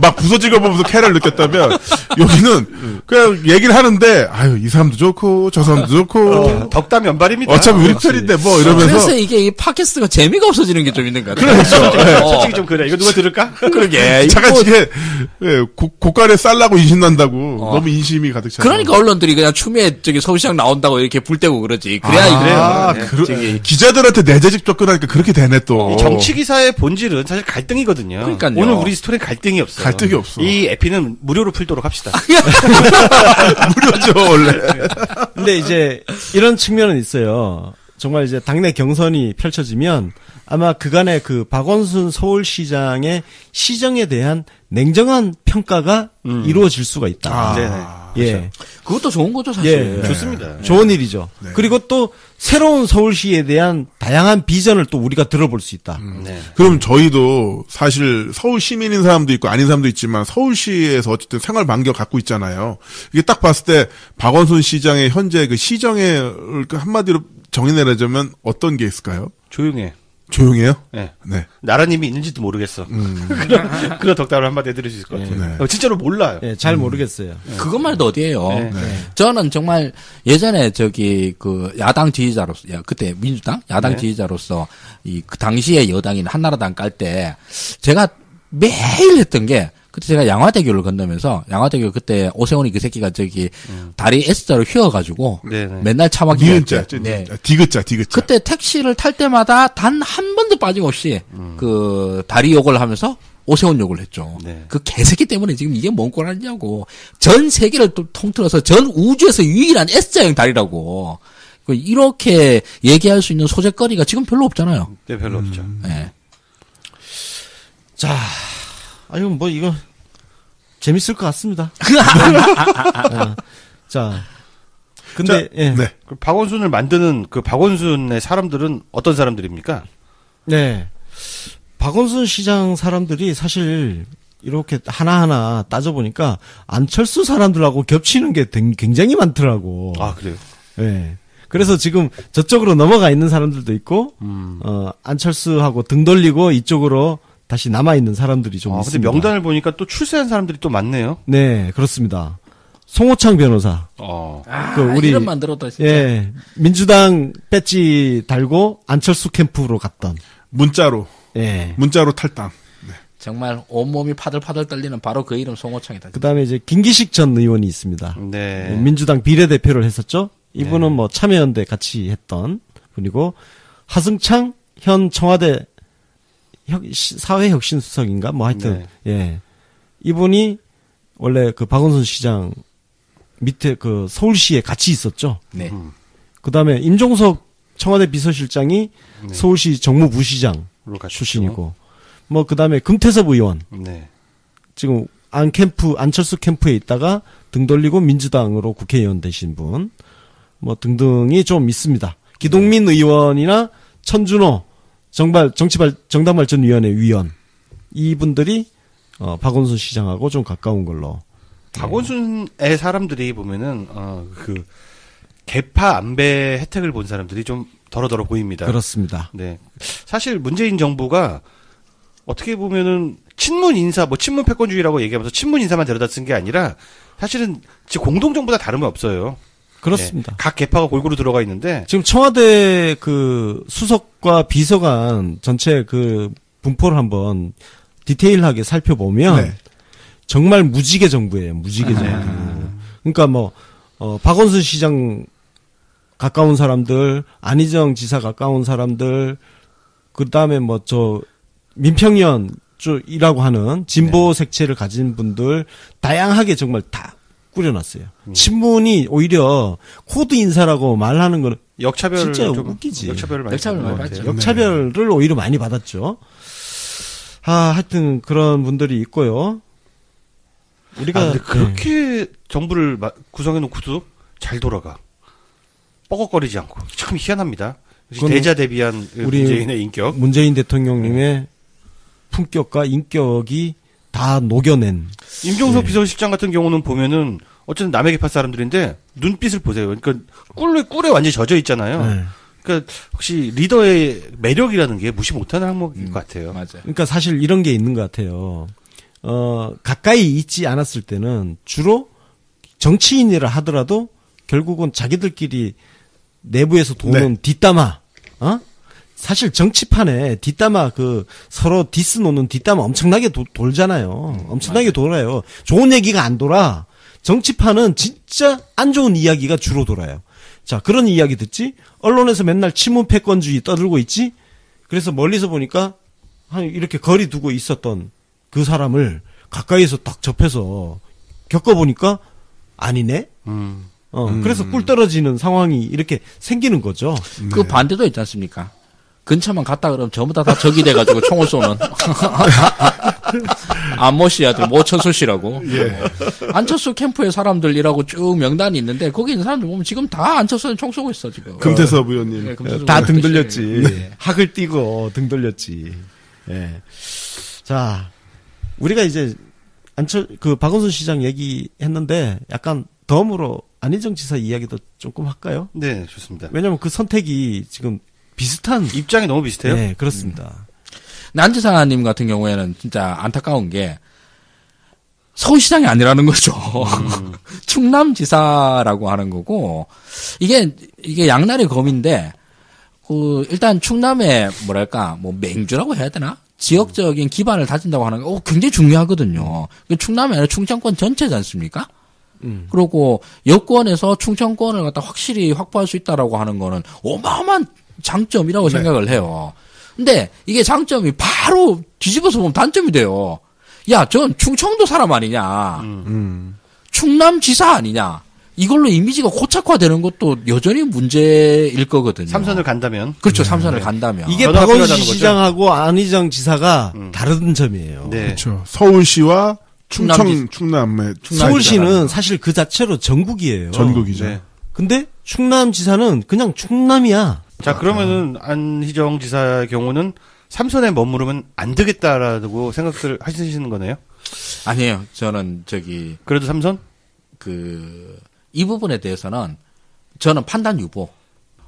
막 부서지고 보면서 쾌락을 느꼈다면 여기는 그냥 얘기를 하는데 아유 이 사람도 좋고 저 사람도 좋고 덕담 연발입니다. 어차피 우리 편인데 뭐 이러면서 그래서 이게 이 팟캐스트가 재미가 없어지는 게 좀 있는 것 같아요. 그렇죠. 솔직히 좀 그래. 이거 누가 들을까? 그러게. 잠깐 이거 이게 고깔에 쌀라고 인신난다고 너무 인심이 가득 차서 그러니까 언론들이 그냥 추미애 서울시장 나온다고 이렇게 불 떼고 그러지. 그래야 아, 그래요. 기자들한테 내재직 접근하니까 그렇게 되네 또. 이 정치 기사의 본질은 사실 갈등이거든요. 그러니까요. 오늘 우리 스토리는 갈등이 없어요. 갈등이 없어. 이 에피는 무료로 풀도록 합시다. 무료죠 원래. 근데 이제 이런 측면은 있어요. 정말 이제 당내 경선이 펼쳐지면 아마 그간의 그 박원순 서울시장의 시정에 대한 냉정한 평가가 이루어질 수가 있다. 네네. 예. 그것도 좋은 거죠, 사실. 예. 좋습니다. 좋은 일이죠. 그리고 또 새로운 서울시에 대한 다양한 비전을 또 우리가 들어볼 수 있다. 네. 그럼 저희도 사실 서울 시민인 사람도 있고 아닌 사람도 있지만 서울시에서 어쨌든 생활 반경 갖고 있잖아요. 이게 딱 봤을 때 박원순 시장의 현재 그 시정을 한마디로 정의내려자면 어떤 게 있을까요? 조용해. 조용해요? 네. 네. 나라님이 있는지도 모르겠어. 그런 덕담을 한마디 해드릴 수 있을 것 같아요. 네. 진짜로 몰라요. 예, 잘 모르겠어요. 그것만 해도 어디에요. 네. 저는 정말 예전에 야당 지지자로서, 그때 민주당? 야당 네. 지지자로서 그 당시에 여당인 한나라당 깔 때 제가 매일 했던 게 그때 제가 양화대교를 건너면서 양화대교 그때 오세훈이 그 새끼가 다리 S자로 휘어가지고 네네. 맨날 차막이 니은자, 네. 디귿자. 그때 택시를 탈 때마다 단 한 번도 빠짐없이 그 다리 욕을 하면서 오세훈 욕을 했죠. 네. 그 개새끼 때문에 지금 이게 뭔 꼴 하냐고. 전 세계를 또 통틀어서 전 우주에서 유일한 S자형 다리라고. 이렇게 얘기할 수 있는 소재거리가 지금 별로 없잖아요. 네, 별로 없죠. 네. 자, 아유, 뭐, 이거, 재밌을 것 같습니다. 자, 근데, 예. 네. 그 박원순을 만드는 그 박원순의 사람들은 어떤 사람들입니까? 네. 박원순 시장 사람들이 사실 이렇게 하나하나 따져보니까 안철수 사람들하고 겹치는 게 굉장히 많더라고. 아, 그래요? 예. 그래서 지금 저쪽으로 넘어가 있는 사람들도 있고, 안철수하고 등 돌리고 이쪽으로 다시 남아있는 사람들이 좀 있습니다. 근데 명단을 보니까 또 출세한 사람들이 또 많네요. 네, 그렇습니다. 송호창 변호사. 우리 이름만 들어도 진짜. 예, 민주당 배지 달고 안철수 캠프로 갔던. 문자로 예. 문자로 탈당. 정말 온몸이 파들파들 떨리는 바로 그 이름 송호창이다. 그다음에 이제 김기식 전 의원이 있습니다. 네. 민주당 비례대표를 했었죠. 이분은 뭐 참여연대 같이 했던 분이고, 하승창 현 청와대 사회혁신수석인가 뭐 하여튼 예, 이분이 원래 그 박원순 시장 밑에 그 서울시에 같이 있었죠. 네. 그다음에 임종석 청와대 비서실장이 서울시 정무부시장 출신이고, 뭐 그다음에 금태섭 의원 지금 안철수 캠프에 있다가 등 돌리고 민주당으로 국회의원 되신 분, 뭐 등등이 좀 있습니다. 기동민 의원이나 천준호 정당발전위원회 위원, 이분들이 박원순 시장하고 좀 가까운 걸로. 박원순의 사람들이 보면은 그 개파 안배 혜택을 본 사람들이 좀 더러더러 보입니다. 그렇습니다. 네. 사실 문재인 정부가 어떻게 보면은 친문 인사, 뭐 친문 패권주의라고 얘기하면서 친문 인사만 데려다 쓴 게 아니라 사실은 공동정부다 다름은 없어요. 그렇습니다. 네. 각 개파가 골고루 들어가 있는데 지금 청와대 그 수석과 비서관 전체 그 분포를 한번 디테일하게 살펴보면 정말 무지개 정부예요. 무지개 정부. 그러니까 뭐 박원순 시장 가까운 사람들, 안희정 지사 가까운 사람들, 그다음에 뭐 민평연 쪽이라고 하는 진보 색채를 가진 분들 다양하게 정말 다 꾸려놨어요. 친문이 오히려 코드 인사라고 말하는 거는 역차별을 진짜 좀 웃기지. 역차별을 많이 받죠. 역차별을 오히려 많이 받았죠. 하여튼 그런 분들이 있고요. 우리가 근데 그렇게 정부를 구성해 놓고도 잘 돌아가. 뻐걱거리지 않고. 참 희한합니다. 대자 대비한 문재인의 인격. 문재인 대통령님의 품격과 인격이 다 녹여낸. 임종석 비서실장 같은 경우는 보면은 어쨌든 남의 개파 사람들인데 눈빛을 보세요. 그러니까 꿀에 완전히 젖어 있잖아요. 그러니까 혹시 리더의 매력이라는 게 무시 못하는 항목인 것 같아요. 맞아요. 그러니까 사실 이런 게 있는 것 같아요. 가까이 있지 않았을 때는 주로 정치인이라 하더라도 결국은 자기들끼리 내부에서 도는 뒷담화, 사실 정치판에 뒷담화 서로 디스 노는 뒷담화 엄청나게 돌잖아요. 엄청나게 돌아요. 좋은 얘기가 안 돌아. 정치판은 진짜 안 좋은 이야기가 주로 돌아요. 자, 그런 이야기 듣지? 언론에서 맨날 친문 패권주의 떠들고 있지? 그래서 멀리서 보니까 이렇게 거리 두고 있었던 그 사람을 가까이에서 딱 접해서 겪어보니까 아니네? 그래서 꿀 떨어지는 상황이 이렇게 생기는 거죠. 그 반대도 있지 않습니까? 근처만 갔다 그러면 전부 다 적이 돼가지고 총을 쏘는. 안모 씨 아들, 모천수 씨라고. 안철수 캠프의 사람들이라고 쭉 명단이 있는데, 거기 있는 사람들 보면 지금 다 안철수는 총 쏘고 있어, 지금. 금태섭 의원님. 다 등 돌렸지. 학을 띄고 등 돌렸지. 자, 우리가 이제 박원순 시장 얘기했는데, 약간 덤으로 안희정 지사 이야기도 조금 할까요? 네, 좋습니다. 왜냐면 그 선택이 지금 비슷한. 입장이 너무 비슷해요? 네, 그렇습니다. 안 지사님 같은 경우에는 진짜 안타까운 게 서울시장이 아니라는 거죠. 충남지사라고 하는 거고, 이게 양날의 검인데, 일단 충남의 맹주라고 해야 되나? 지역적인 기반을 다진다고 하는 거 굉장히 중요하거든요. 충남이 아니라 충청권 전체지 않습니까? 그리고 여권에서 충청권을 갖다 확실히 확보할 수 있다라고 하는 거는 어마어마한 장점이라고 생각을 해요. 근데 이게 장점이 바로 뒤집어서 보면 단점이 돼요. 야, 전 충청도 사람 아니냐. 충남지사 아니냐. 이걸로 이미지가 고착화되는 것도 여전히 문제일 거거든요. 삼선을 간다면. 그렇죠. 삼선을 간다면. 이게 박원순 시장하고 안희정 지사가 다른 점이에요. 네. 그렇죠. 서울시와 충남의 서울시는 사실 그 자체로 전국이에요. 전국이죠. 네. 근데 충남지사는 그냥 충남이야. 자, 그러면은 안희정 지사의 경우는 삼선에 머무르면 안 되겠다라고 생각을 하시는 거네요? 아니에요. 저는 그래도 삼선? 이 부분에 대해서는 저는 판단 유보.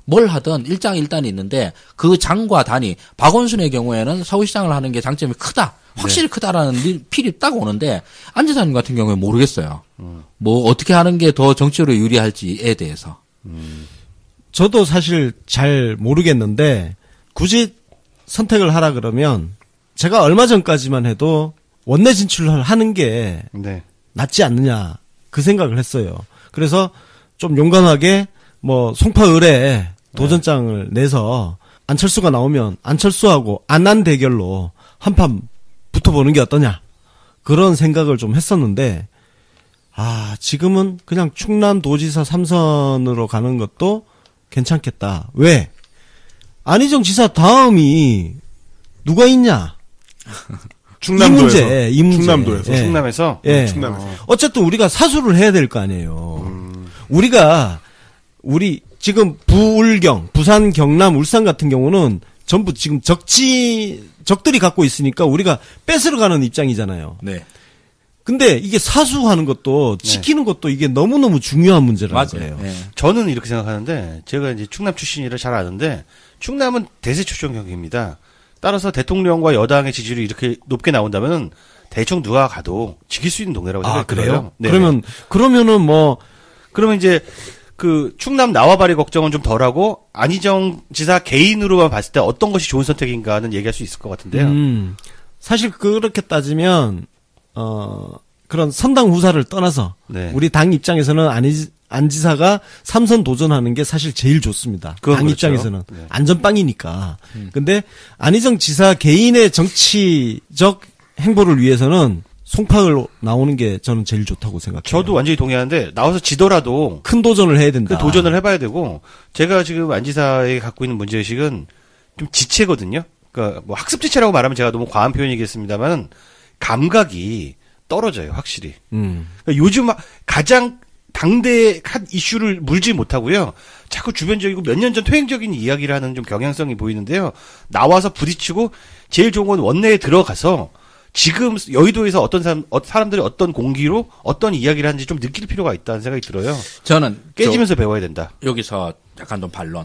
뭘 하든 일장일단이 있는데 그 장과 단이 박원순의 경우에는 서울시장을 하는 게 장점이 크다. 확실히 크다라는 필이 딱 오는데 안지사님 같은 경우에 모르겠어요. 뭐 어떻게 하는 게 더 정치적으로 유리할지에 대해서. 저도 사실 잘 모르겠는데 굳이 선택을 하라 그러면 제가 얼마 전까지만 해도 원내 진출을 하는 게 네. 낫지 않느냐 그 생각을 했어요. 그래서 좀 용감하게 뭐 송파을에 도전장을 내서 안철수가 나오면 안철수하고 안한 대결로 한판 붙어보는 게 어떠냐 그런 생각을 좀 했었는데 지금은 그냥 충남도지사 3선으로 가는 것도 괜찮겠다. 왜? 안희정 지사 다음이 누가 있냐? 충남도에서. 이 문제. 충남도에서. 예. 충남에서? 예. 충남에서. 어쨌든 우리가 사수를 해야 될 거 아니에요. 우리 지금 부울경, 부산, 경남, 울산 같은 경우는 전부 지금 적들이 갖고 있으니까 우리가 뺏으러 가는 입장이잖아요. 네. 근데 이게 사수하는 것도 지키는 것도 이게 너무너무 중요한 문제라는 거예요. 네. 저는 이렇게 생각하는데 제가 이제 충남 출신이라 잘 아는데 충남은 대세 추정형입니다. 따라서 대통령과 여당의 지지율이 이렇게 높게 나온다면 대충 누가 가도 지킬 수 있는 동네라고 생각해요. 그래요? 네. 그러면은 그러면 이제 그 충남 나와바리 걱정은 좀 덜하고 안희정 지사 개인으로만 봤을 때 어떤 것이 좋은 선택인가는 얘기할 수 있을 것 같은데요. 사실 그렇게 따지면 그런 선당 후사를 떠나서 네. 우리 당 입장에서는 안 지사가 3선 도전하는 게 사실 제일 좋습니다. 당 그렇죠. 입장에서는 네. 안전빵이니까. 근데 안희정 지사 개인의 정치적 행보를 위해서는 송파을 나오는 게 저는 제일 좋다고 생각해요. 저도 완전히 동의하는데 나와서 지더라도 큰 도전을 해야 된다. 그 도전을 해봐야 되고 제가 지금 안 지사에 갖고 있는 문제의식은 좀 지체거든요. 그러니까 뭐 학습 지체라고 말하면 제가 너무 과한 표현이겠습니다만 감각이 떨어져요, 확실히. 그러니까 요즘 가장 당대의 한 이슈를 물지 못하고요. 자꾸 주변적이고 몇 년 전 퇴행적인 이야기를 하는 좀 경향성이 보이는데요. 나와서 부딪히고 제일 좋은 건 원내에 들어가서 지금 여의도에서 어떤 사람들이 어떤 공기로 어떤 이야기를 하는지 좀 느낄 필요가 있다는 생각이 들어요. 저는 깨지면서 배워야 된다. 여기서 약간 좀 반론.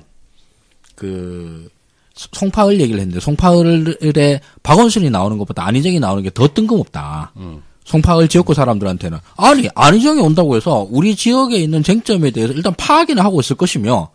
송파을 얘기를 했는데 송파을에 박원순이 나오는 것보다 안희정이 나오는 게 더 뜬금없다. 송파을 지역구 사람들한테는 안희정이 온다고 해서 우리 지역에 있는 쟁점에 대해서 일단 파악이나 하고 있을 것이며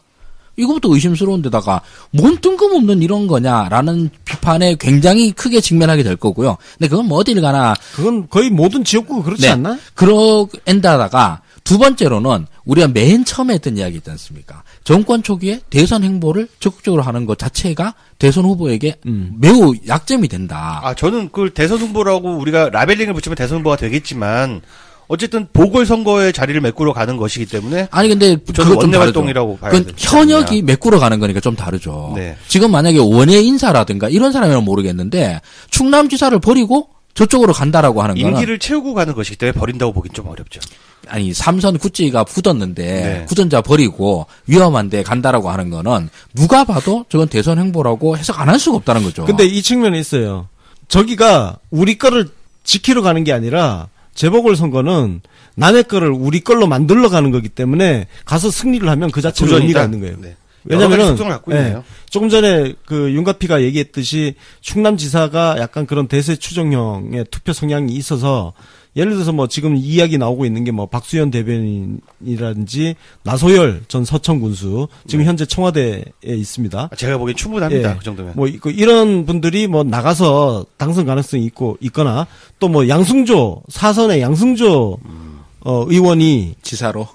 이것부터 의심스러운 데다가 뭔 뜬금없는 이런 거냐라는 비판에 굉장히 크게 직면하게 될 거고요. 근데 그건 뭐 어딜 가나 그건 거의 모든 지역구가 그렇지 않나? 그런데다가 두 번째로는 우리가 맨 처음에 했던 이야기 있지 않습니까? 정권 초기에 대선 행보를 적극적으로 하는 것 자체가 대선 후보에게 매우 약점이 된다. 저는 그걸 대선 후보라고 우리가 라벨링을 붙이면 대선 후보가 되겠지만 어쨌든 보궐선거의 자리를 메꾸러 가는 것이기 때문에 아니 근데 저는 원내 활동이라고 봐야 되죠. 현역이 메꾸러 가는 거니까 좀 다르죠. 네. 지금 만약에 원외 인사라든가 이런 사람이면 모르겠는데 충남지사를 버리고 저쪽으로 간다라고 하는 거는 임기를 채우고 가는 것이기 때문에 버린다고 보긴 좀 어렵죠. 아니 3선 구찌가 굳었는데 네. 굳은 자 버리고 위험한데 간다라고 하는 거는 누가 봐도 저건 대선 행보라고 해석 안 할 수가 없다는 거죠. 근데 이 측면에 있어요. 저기가 우리 거를 지키러 가는 게 아니라 재보궐선거는 남의 거를 우리 걸로 만들러 가는 거기 때문에 가서 승리를 하면 그 자체로 의미가 있는 거예요. 네. 왜냐면은 특성을 갖고 있네요. 조금 전에 그 윤가피가 얘기했듯이 충남지사가 약간 그런 대세 추정형의 투표 성향이 있어서 예를 들어서 뭐 지금 이야기 나오고 있는 게 뭐 박수현 대변인이라든지 나소열 전 서천 군수 지금 현재 청와대에 있습니다. 제가 보기엔 충분합니다. 예. 그 정도면. 뭐 이런 분들이 뭐 나가서 당선 가능성이 있거나 또 뭐 양승조 사선의 양승조 의원이 지사로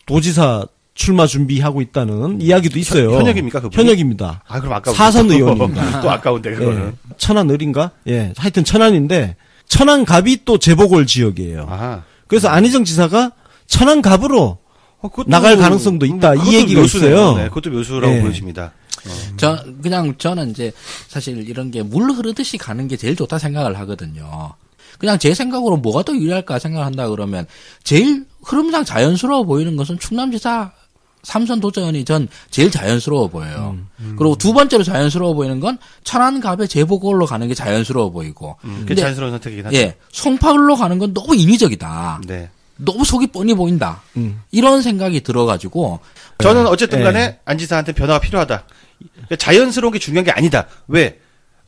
도지사 출마 준비하고 있다는 이야기도 있어요. 현역입니까 그분이? 현역입니다. 그럼 아까운데. 사선 의원입니다. 또 아까운데 그거는. 예. 천안을인가? 예, 하여튼 천안인데 천안갑이 또 재보궐 지역이에요. 아하. 그래서 안희정 지사가 천안갑으로 나갈 가능성도 있다. 이 얘기가 묘수네요. 있어요. 네, 그것도 묘수라고 예. 보여집니다. 저는 이제 사실 이런 게 물 흐르듯이 가는 게 제일 좋다 생각을 하거든요. 그냥 제 생각으로 뭐가 더 유리할까 생각한다 그러면 제일 흐름상 자연스러워 보이는 것은 충남지사 삼선 도전이 전 제일 자연스러워 보여요. 그리고 두 번째로 자연스러워 보이는 건 천안갑의 재보궐로 가는 게 자연스러워 보이고. 그게 자연스러운 선택이긴 하죠. 예, 송파울로 가는 건 너무 인위적이다. 네. 너무 속이 뻔히 보인다. 이런 생각이 들어가지고 저는 어쨌든 간에 안 지사한테 변화가 필요하다. 그러니까 자연스러운 게 중요한 게 아니다. 왜?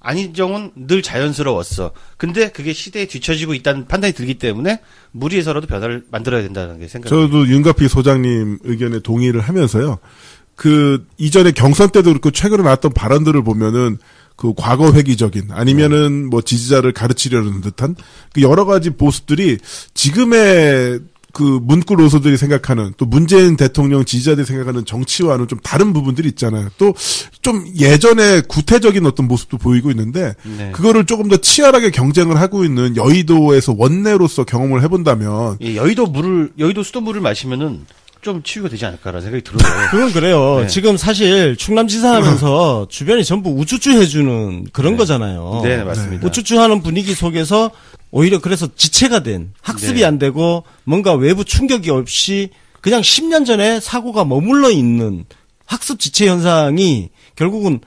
안희정은 늘 자연스러웠어. 근데 그게 시대에 뒤처지고 있다는 판단이 들기 때문에 무리해서라도 변화를 만들어야 된다는 게 생각입니다. 저도 윤가피 소장님 의견에 동의를 하면서요. 그 이전에 경선 때도 그렇고 최근에 나왔던 발언들을 보면은 그 과거 회귀적인 아니면은 뭐 지지자를 가르치려는 듯한 그 여러 가지 모습들이 지금의 그 문구 로소들이 생각하는 또 문재인 대통령 지지자들이 생각하는 정치와는 좀 다른 부분들이 있잖아요. 또 좀 예전에 구태적인 어떤 모습도 보이고 있는데 네. 그거를 조금 더 치열하게 경쟁을 하고 있는 여의도에서 원내로서 경험을 해본다면 예, 여의도 수돗물을 마시면은 좀 치유가 되지 않을까라는 생각이 들어요. 그건 그래요. 네. 지금 사실 충남지사 하면서 주변이 전부 우쭈쭈 해주는 그런 거잖아요. 네, 맞습니다. 우쭈쭈 하는 분위기 속에서 오히려 그래서 지체가 된 학습이 네. 안 되고 뭔가 외부 충격이 없이 그냥 10년 전에 사고가 머물러 있는 학습 지체 현상이 결국은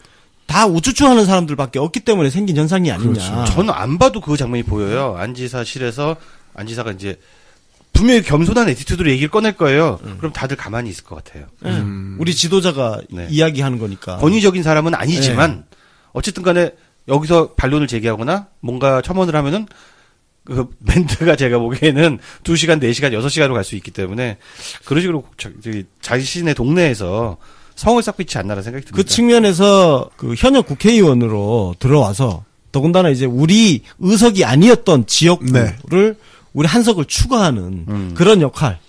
다 우쭈쭈 하는 사람들밖에 없기 때문에 생긴 현상이 아니냐. 그렇죠. 저는 안 봐도 그 장면이 보여요. 안지사실에서 안지사가 이제 분명히 겸손한 에티튜드로 얘기를 꺼낼 거예요. 그럼 다들 가만히 있을 것 같아요. 우리 지도자가 네. 이야기하는 거니까. 권위적인 사람은 아니지만 어쨌든 간에 여기서 반론을 제기하거나 뭔가 첨언을 하면은 그 멘트가 제가 보기에는 2시간, 4시간, 6시간으로 갈 수 있기 때문에 그런 식으로 자신의 동네에서 성을 쌓고 있지 않나라는 생각이 듭니다. 그 측면에서 그 현역 국회의원으로 들어와서 더군다나 이제 우리 의석이 아니었던 지역구를 우리 한석을 추가하는 그런 역할.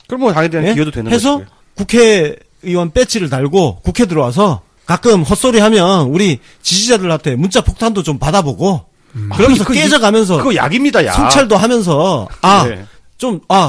그럼 뭐 당연히 기여도 되는 해서 것이고요. 국회의원 배지를 달고 국회 들어와서 가끔 헛소리 하면 우리 지지자들한테 문자 폭탄도 좀 받아보고 그러면서 깨져가면서 그거 약입니다, 약. 성찰도 하면서 네.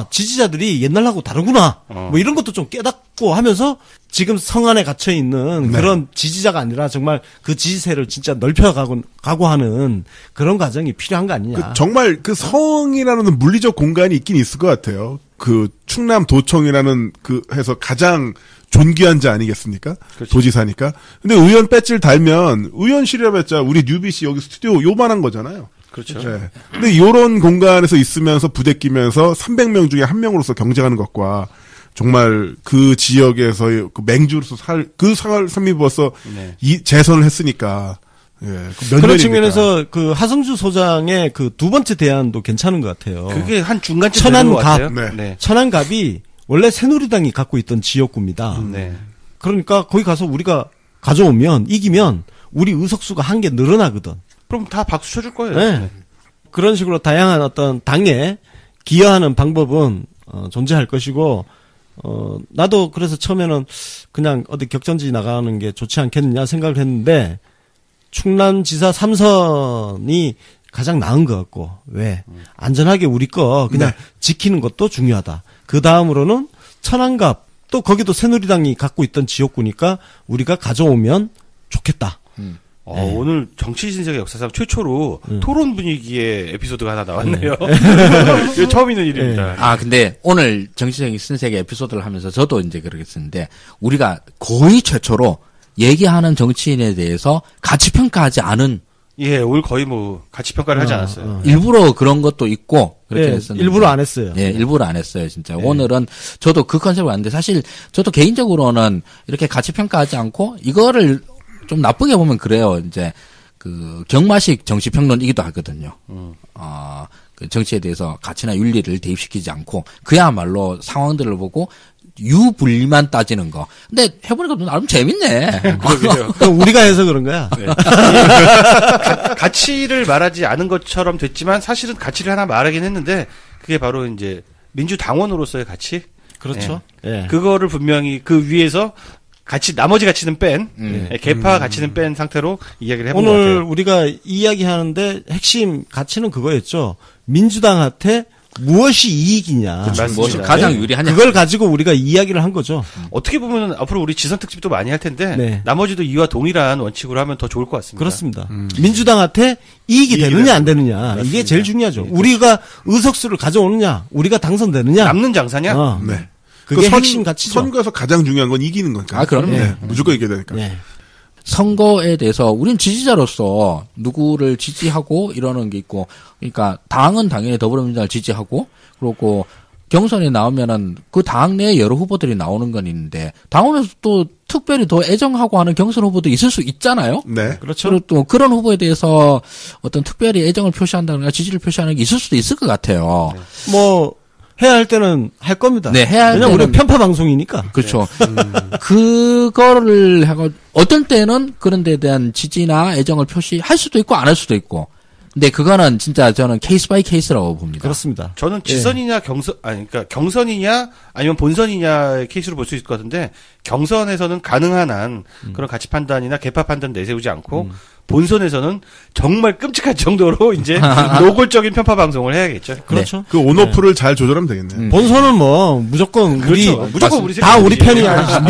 지지자들이 옛날하고 다르구나. 뭐 이런 것도 좀 깨닫고 하면서 지금 성 안에 갇혀 있는 그런 지지자가 아니라 정말 그 지지세를 진짜 넓혀가고 하는 그런 과정이 필요한 거 아니냐. 정말 그 성이라는 물리적 공간이 있긴 있을 것 같아요. 그 충남도청이라는 그 해서 가장 존귀한 자 아니겠습니까? 그렇죠. 도지사니까. 근데 의원 배지를 달면 의원실이라봤자 우리 뉴비씨 여기 스튜디오 요만한 거잖아요. 그렇죠. 네. 근데 요런 공간에서 있으면서 부대 끼면서 300명 중에 한 명으로서 경쟁하는 것과 정말 그 지역에서 그 맹주로서 그 생활 삶입어서 네. 재선을 했으니까. 예. 그 그런 측면에서 그 하성주 소장의 그 두 번째 대안도 괜찮은 것 같아요. 그게 한 중간쯤 천안갑. 되는 것 같아요. 네. 네. 천안갑이 원래 새누리당이 갖고 있던 지역구입니다. 네. 그러니까 거기 가서 우리가 가져오면 이기면 우리 의석수가 한 개 늘어나거든. 그럼 다 박수 쳐줄 거예요. 네. 그런 식으로 다양한 어떤 당에 기여하는 방법은 존재할 것이고 나도 그래서 처음에는 그냥 어디 격전지 나가는 게 좋지 않겠느냐 생각을 했는데 충남지사 3선이 가장 나은 것 같고 왜 안전하게 우리 거 그냥 지키는 것도 중요하다. 그 다음으로는 천안갑 또 거기도 새누리당이 갖고 있던 지역구니까 우리가 가져오면 좋겠다. 오늘 정치 신세계 역사상 최초로 토론 분위기의 에피소드가 하나 나왔네요. 이거 처음 있는 일입니다. 근데 오늘 정치적인 신세계 에피소드를 하면서 저도 이제 그러겠는데 우리가 거의 최초로 얘기하는 정치인에 대해서 가치 평가하지 않은 예, 오늘 거의 뭐 가치 평가를 하지 않았어요. 일부러 그런 것도 있고 그렇게 했었는데 일부러 안 했어요. 예, 일부러 안 했어요, 진짜. 오늘은 저도 그 컨셉을 왔는데 사실 저도 개인적으로는 이렇게 가치 평가하지 않고 이거를 좀 나쁘게 보면 그래요. 이제 그 경마식 정치평론이기도 하거든요. 그 정치에 대해서 가치나 윤리를 대입시키지 않고 그야말로 상황들을 보고 유불리만 따지는 거. 근데 해보니까 나름 재밌네. 그럼 우리가 해서 그런 거야. 네. 가치를 말하지 않은 것처럼 됐지만 사실은 가치를 하나 말하긴 했는데 그게 바로 이제 민주당원으로서의 가치. 그렇죠. 예. 그거를 분명히 그 위에서 나머지 가치는 뺀, 개파 가치는 뺀 상태로 이야기를 해본 것 같아요. 오늘 우리가 이야기하는데 핵심 가치는 그거였죠. 민주당한테 무엇이 이익이냐. 무엇이 가장 유리하냐. 그걸 가지고 우리가 이야기를 한 거죠. 어떻게 보면 앞으로 우리 지선 특집도 많이 할 텐데 네. 나머지도 이와 동일한 원칙으로 하면 더 좋을 것 같습니다. 그렇습니다. 민주당한테 이익이 되느냐 안 되느냐. 맞습니다. 이게 제일 중요하죠. 우리가 의석수를 가져오느냐. 우리가 당선되느냐. 남는 장사냐? 네. 그게 핵심 가치죠. 선거에서 가장 중요한 건 이기는 거니까. 아, 그럼요. 네, 무조건 이겨야 되니까. 네. 선거에 대해서 우린 지지자로서 누구를 지지하고 이러는 게 있고, 그러니까 당은 당연히 더불어민주당을 지지하고, 그리고 경선에 나오면은 그 당 내에 여러 후보들이 나오는 건 있는데, 당원에서 또 특별히 더 애정하고 하는 경선 후보도 있을 수 있잖아요. 네. 그렇죠. 그리고 또 그런 후보에 대해서 어떤 특별히 애정을 표시한다거나 지지를 표시하는 게 있을 수도 있을 것 같아요. 뭐 해야 할 때는 할 겁니다. 네, 해야 할 왜냐면 때는- 우리 편파 방송이니까. 그렇죠. 그거를 하고 어떤 때는 그런 데에 대한 지지나 애정을 표시할 수도 있고 안 할 수도 있고. 근데 그거는 진짜 저는 케이스 바이 케이스라고 봅니다. 그렇습니다. 저는 지선이냐 그러니까 경선이냐 아니면 본선이냐의 케이스로 볼 수 있을 것 같은데 경선에서는 가능한 한 그런 가치 판단이나 개파 판단 내세우지 않고 본선에서는 정말 끔찍할 정도로 이제 노골적인 편파 방송을 해야겠죠. 그렇죠. 그 온오프를 잘 조절하면 되겠네요. 본선은 뭐 무조건 우리 그렇죠. 무조건 우리 다 우리 색깔이지. 편이야.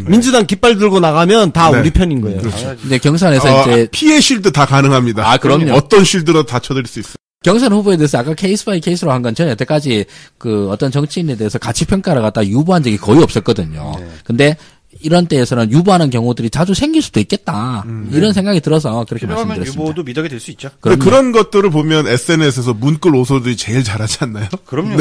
민주당 깃발 들고 나가면 다 네. 우리 편인 거예요. 근데 경선에서 이제 피해 쉴드 다 가능합니다. 아, 그럼요. 어떤 쉴드로 다 쳐드릴 수 있어요. 경선 후보에 대해서 아까 케이스 바이 케이스로 한 건 저는 여태까지 그 어떤 정치인에 대해서 가치 평가를 갖다 유보한 적이 거의 없었거든요. 근데 이런 때에서는 유보하는 경우들이 자주 생길 수도 있겠다. 이런 생각이 들어서 그렇게 필요하면 말씀드렸습니다. 유보도 미덕이 될 수 있죠. 근데 그럼요. 그런 것들을 보면 SNS에서 문글 오소들이 제일 잘하지 않나요? 그럼요.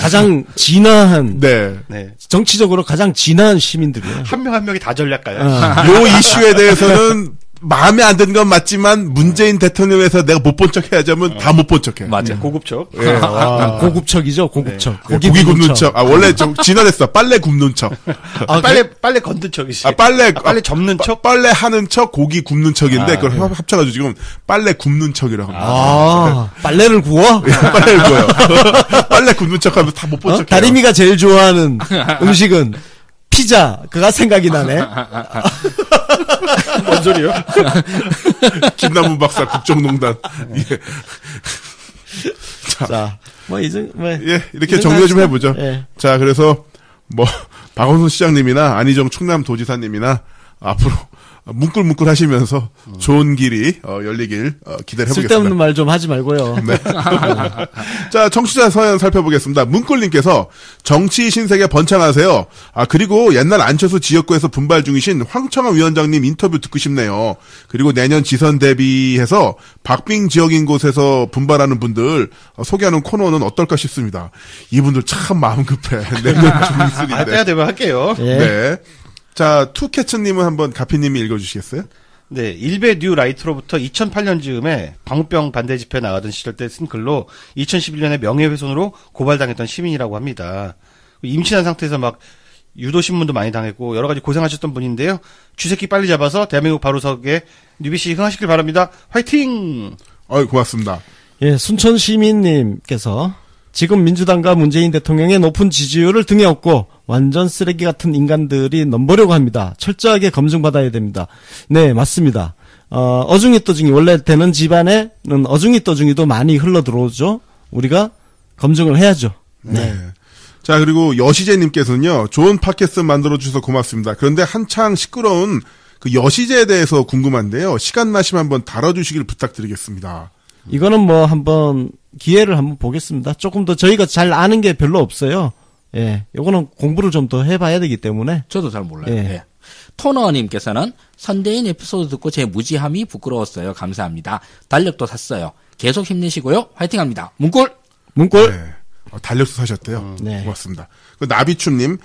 가장 진화한 네. 네. 정치적으로 가장 진화한 시민들이에요. 한 명 한 명이 다 전략가야. 요 이슈에 대해서는 마음에 안 드는 건 맞지만 문재인 대통령에서 내가 못 본 척 해야지 하면 다 못 본 척 해요. 맞아. 고급적. 예, 와. 고급척이죠, 고급척. 고기 굽는 척. 아, 원래 좀 진화됐어. 빨래 굽는 척. 빨래 건든 척이지. 아, 빨래 접는 척. 빨래 하는 척, 고기 굽는 척인데 그걸 합쳐가지고 지금 빨래 굽는 척이라고 합니다. 아, 빨래를 구워? 빨래를 구워요. 빨래 굽는 척하면 다 못 본 척해요. 다리미가 제일 좋아하는 음식은 피자. 그가 생각이 나네. 뭔 소리요? 김남훈 박사 국정농단. 예. 자, 뭐 이제 예, 이렇게 정리 좀 해보죠. 예. 자, 그래서 뭐 박원순 시장님이나 안희정 충남도지사님이나 앞으로 뭉클뭉클 하시면서 좋은 길이 열리길 기대를 해보겠습니다. 쓸데없는 말 좀 하지 말고요. 네. 자, 청취자 사연 살펴보겠습니다. 문꿀님께서 정치 신세계 번창하세요. 아, 그리고 옛날 안철수 지역구에서 분발 중이신 황청원 위원장님 인터뷰 듣고 싶네요. 그리고 내년 지선 대비해서 박빙 지역인 곳에서 분발하는 분들 소개하는 코너는 어떨까 싶습니다. 이분들 참 마음 급해. 내년 중순인데. 아, 때가 되면 할게요. 예. 네. 자, 투캐츠님은 한번 가피님이 읽어주시겠어요? 네, 일베 뉴 라이트로부터 2008년 즈음에 광우병 반대 집회 나가던 시절 때 쓴 글로 2011년에 명예훼손으로 고발당했던 시민이라고 합니다. 임신한 상태에서 막 유도신문도 많이 당했고 여러 가지 고생하셨던 분인데요. 쥐새끼 빨리 잡아서 대한민국 바로서게 뉴비씨 흥하시길 바랍니다. 화이팅! 고맙습니다. 예, 순천 시민님께서 지금 민주당과 문재인 대통령의 높은 지지율을 등에 업고 완전 쓰레기 같은 인간들이 넘보려고 합니다. 철저하게 검증받아야 됩니다. 네, 맞습니다. 어중이 떠중이 원래 되는 집안에는 어중이 떠중이도 많이 흘러 들어오죠. 우리가 검증을 해야죠. 네. 자, 그리고 여시재님께서는요, 좋은 팟캐스트 만들어주셔서 고맙습니다. 그런데 한창 시끄러운 그 여시재에 대해서 궁금한데요. 시간 나시면 한번 다뤄주시길 부탁드리겠습니다. 이거는 뭐 한번 기회를 한번 보겠습니다. 조금 더 저희가 잘 아는 게 별로 없어요. 예, 요거는 공부를 좀 더 해봐야 되기 때문에. 저도 잘 몰라요. 예. 예. 토너님께서는 선대인 에피소드 듣고 제 무지함이 부끄러웠어요. 감사합니다. 달력도 샀어요. 계속 힘내시고요. 화이팅합니다. 문골. 문골. 네. 달력도 사셨대요. 네. 고맙습니다. 그 나비춤님,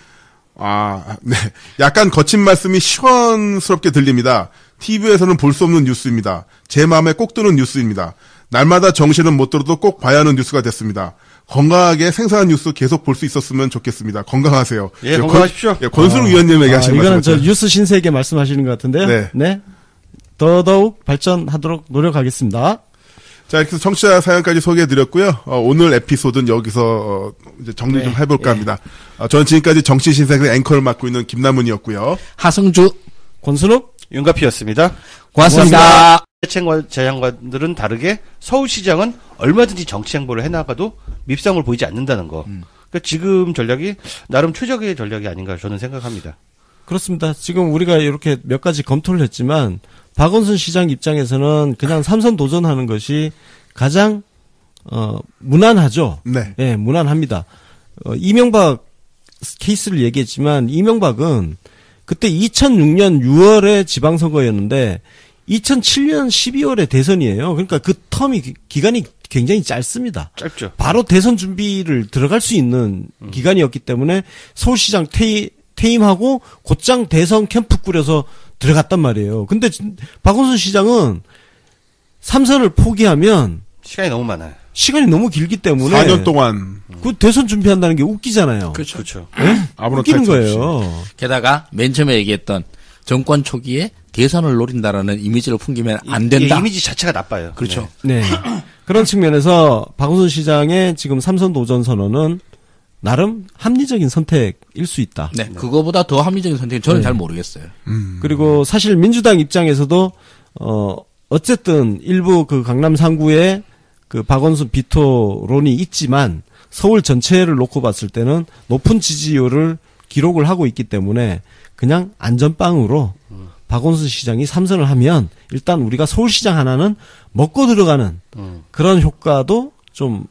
네. 약간 거친 말씀이 시원스럽게 들립니다. TV에서는 볼 수 없는 뉴스입니다. 제 마음에 꼭 드는 뉴스입니다. 날마다 정신은 못 들어도 꼭 봐야 하는 뉴스가 됐습니다. 건강하게 생생한 뉴스 계속 볼 수 있었으면 좋겠습니다. 건강하세요. 예, 건강하십시오. 권순우 위원님에게 하신 말씀. 이거는 저 뉴스 신세계 말씀하시는 것 같은데요. 네. 네. 더더욱 발전하도록 노력하겠습니다. 자, 이렇게 해서 청취자 사연까지 소개해드렸고요. 오늘 에피소드는 여기서 이제 정리 좀 해볼까 합니다. 저는 지금까지 정치신세계 앵커를 맡고 있는 김남훈이었고요. 하승주. 권순욱. 윤가피였습니다. 고맙습니다. 재장관들은 다르게 서울시장은 얼마든지 정치 행보를 해나가도 밉상을 보이지 않는다는 거. 그러니까 지금 전략이 나름 최적의 전략이 아닌가 저는 생각합니다. 그렇습니다. 지금 우리가 이렇게 몇 가지 검토를 했지만 박원순 시장 입장에서는 그냥 삼선 도전하는 것이 가장 무난하죠. 네. 예, 무난합니다. 이명박 케이스를 얘기했지만 이명박은 그때 2006년 6월에 지방선거였는데 2007년 12월에 대선이에요. 그러니까 그 기간이 굉장히 짧습니다. 짧죠. 바로 대선 준비를 들어갈 수 있는 기간이었기 때문에 서울시장 퇴임하고 곧장 대선 캠프 꾸려서 들어갔단 말이에요. 근데 박원순 시장은 3선을 포기하면 시간이 너무 많아요. 시간이 너무 길기 때문에 4년 동안 그 대선 준비한다는 게 웃기잖아요. 그렇죠. 아무런 웃기는 탈수 없이. 거예요. 게다가 맨 처음에 얘기했던 정권 초기에 대선을 노린다라는 이미지를 풍기면 안 된다. 이미지 자체가 나빠요. 그렇죠. 네. 그런 측면에서 박원순 시장의 지금 3선 도전 선언은 나름 합리적인 선택일 수 있다. 네. 그거보다 더 합리적인 선택은 저는 잘 모르겠어요. 그리고 사실 민주당 입장에서도 어쨌든 일부 그 강남 3구에 그 박원순 비토론이 있지만 서울 전체를 놓고 봤을 때는 높은 지지율을 기록을 하고 있기 때문에 그냥 안전빵으로 박원순 시장이 3선을 하면 일단 우리가 서울시장 하나는 먹고 들어가는 그런 효과도 좀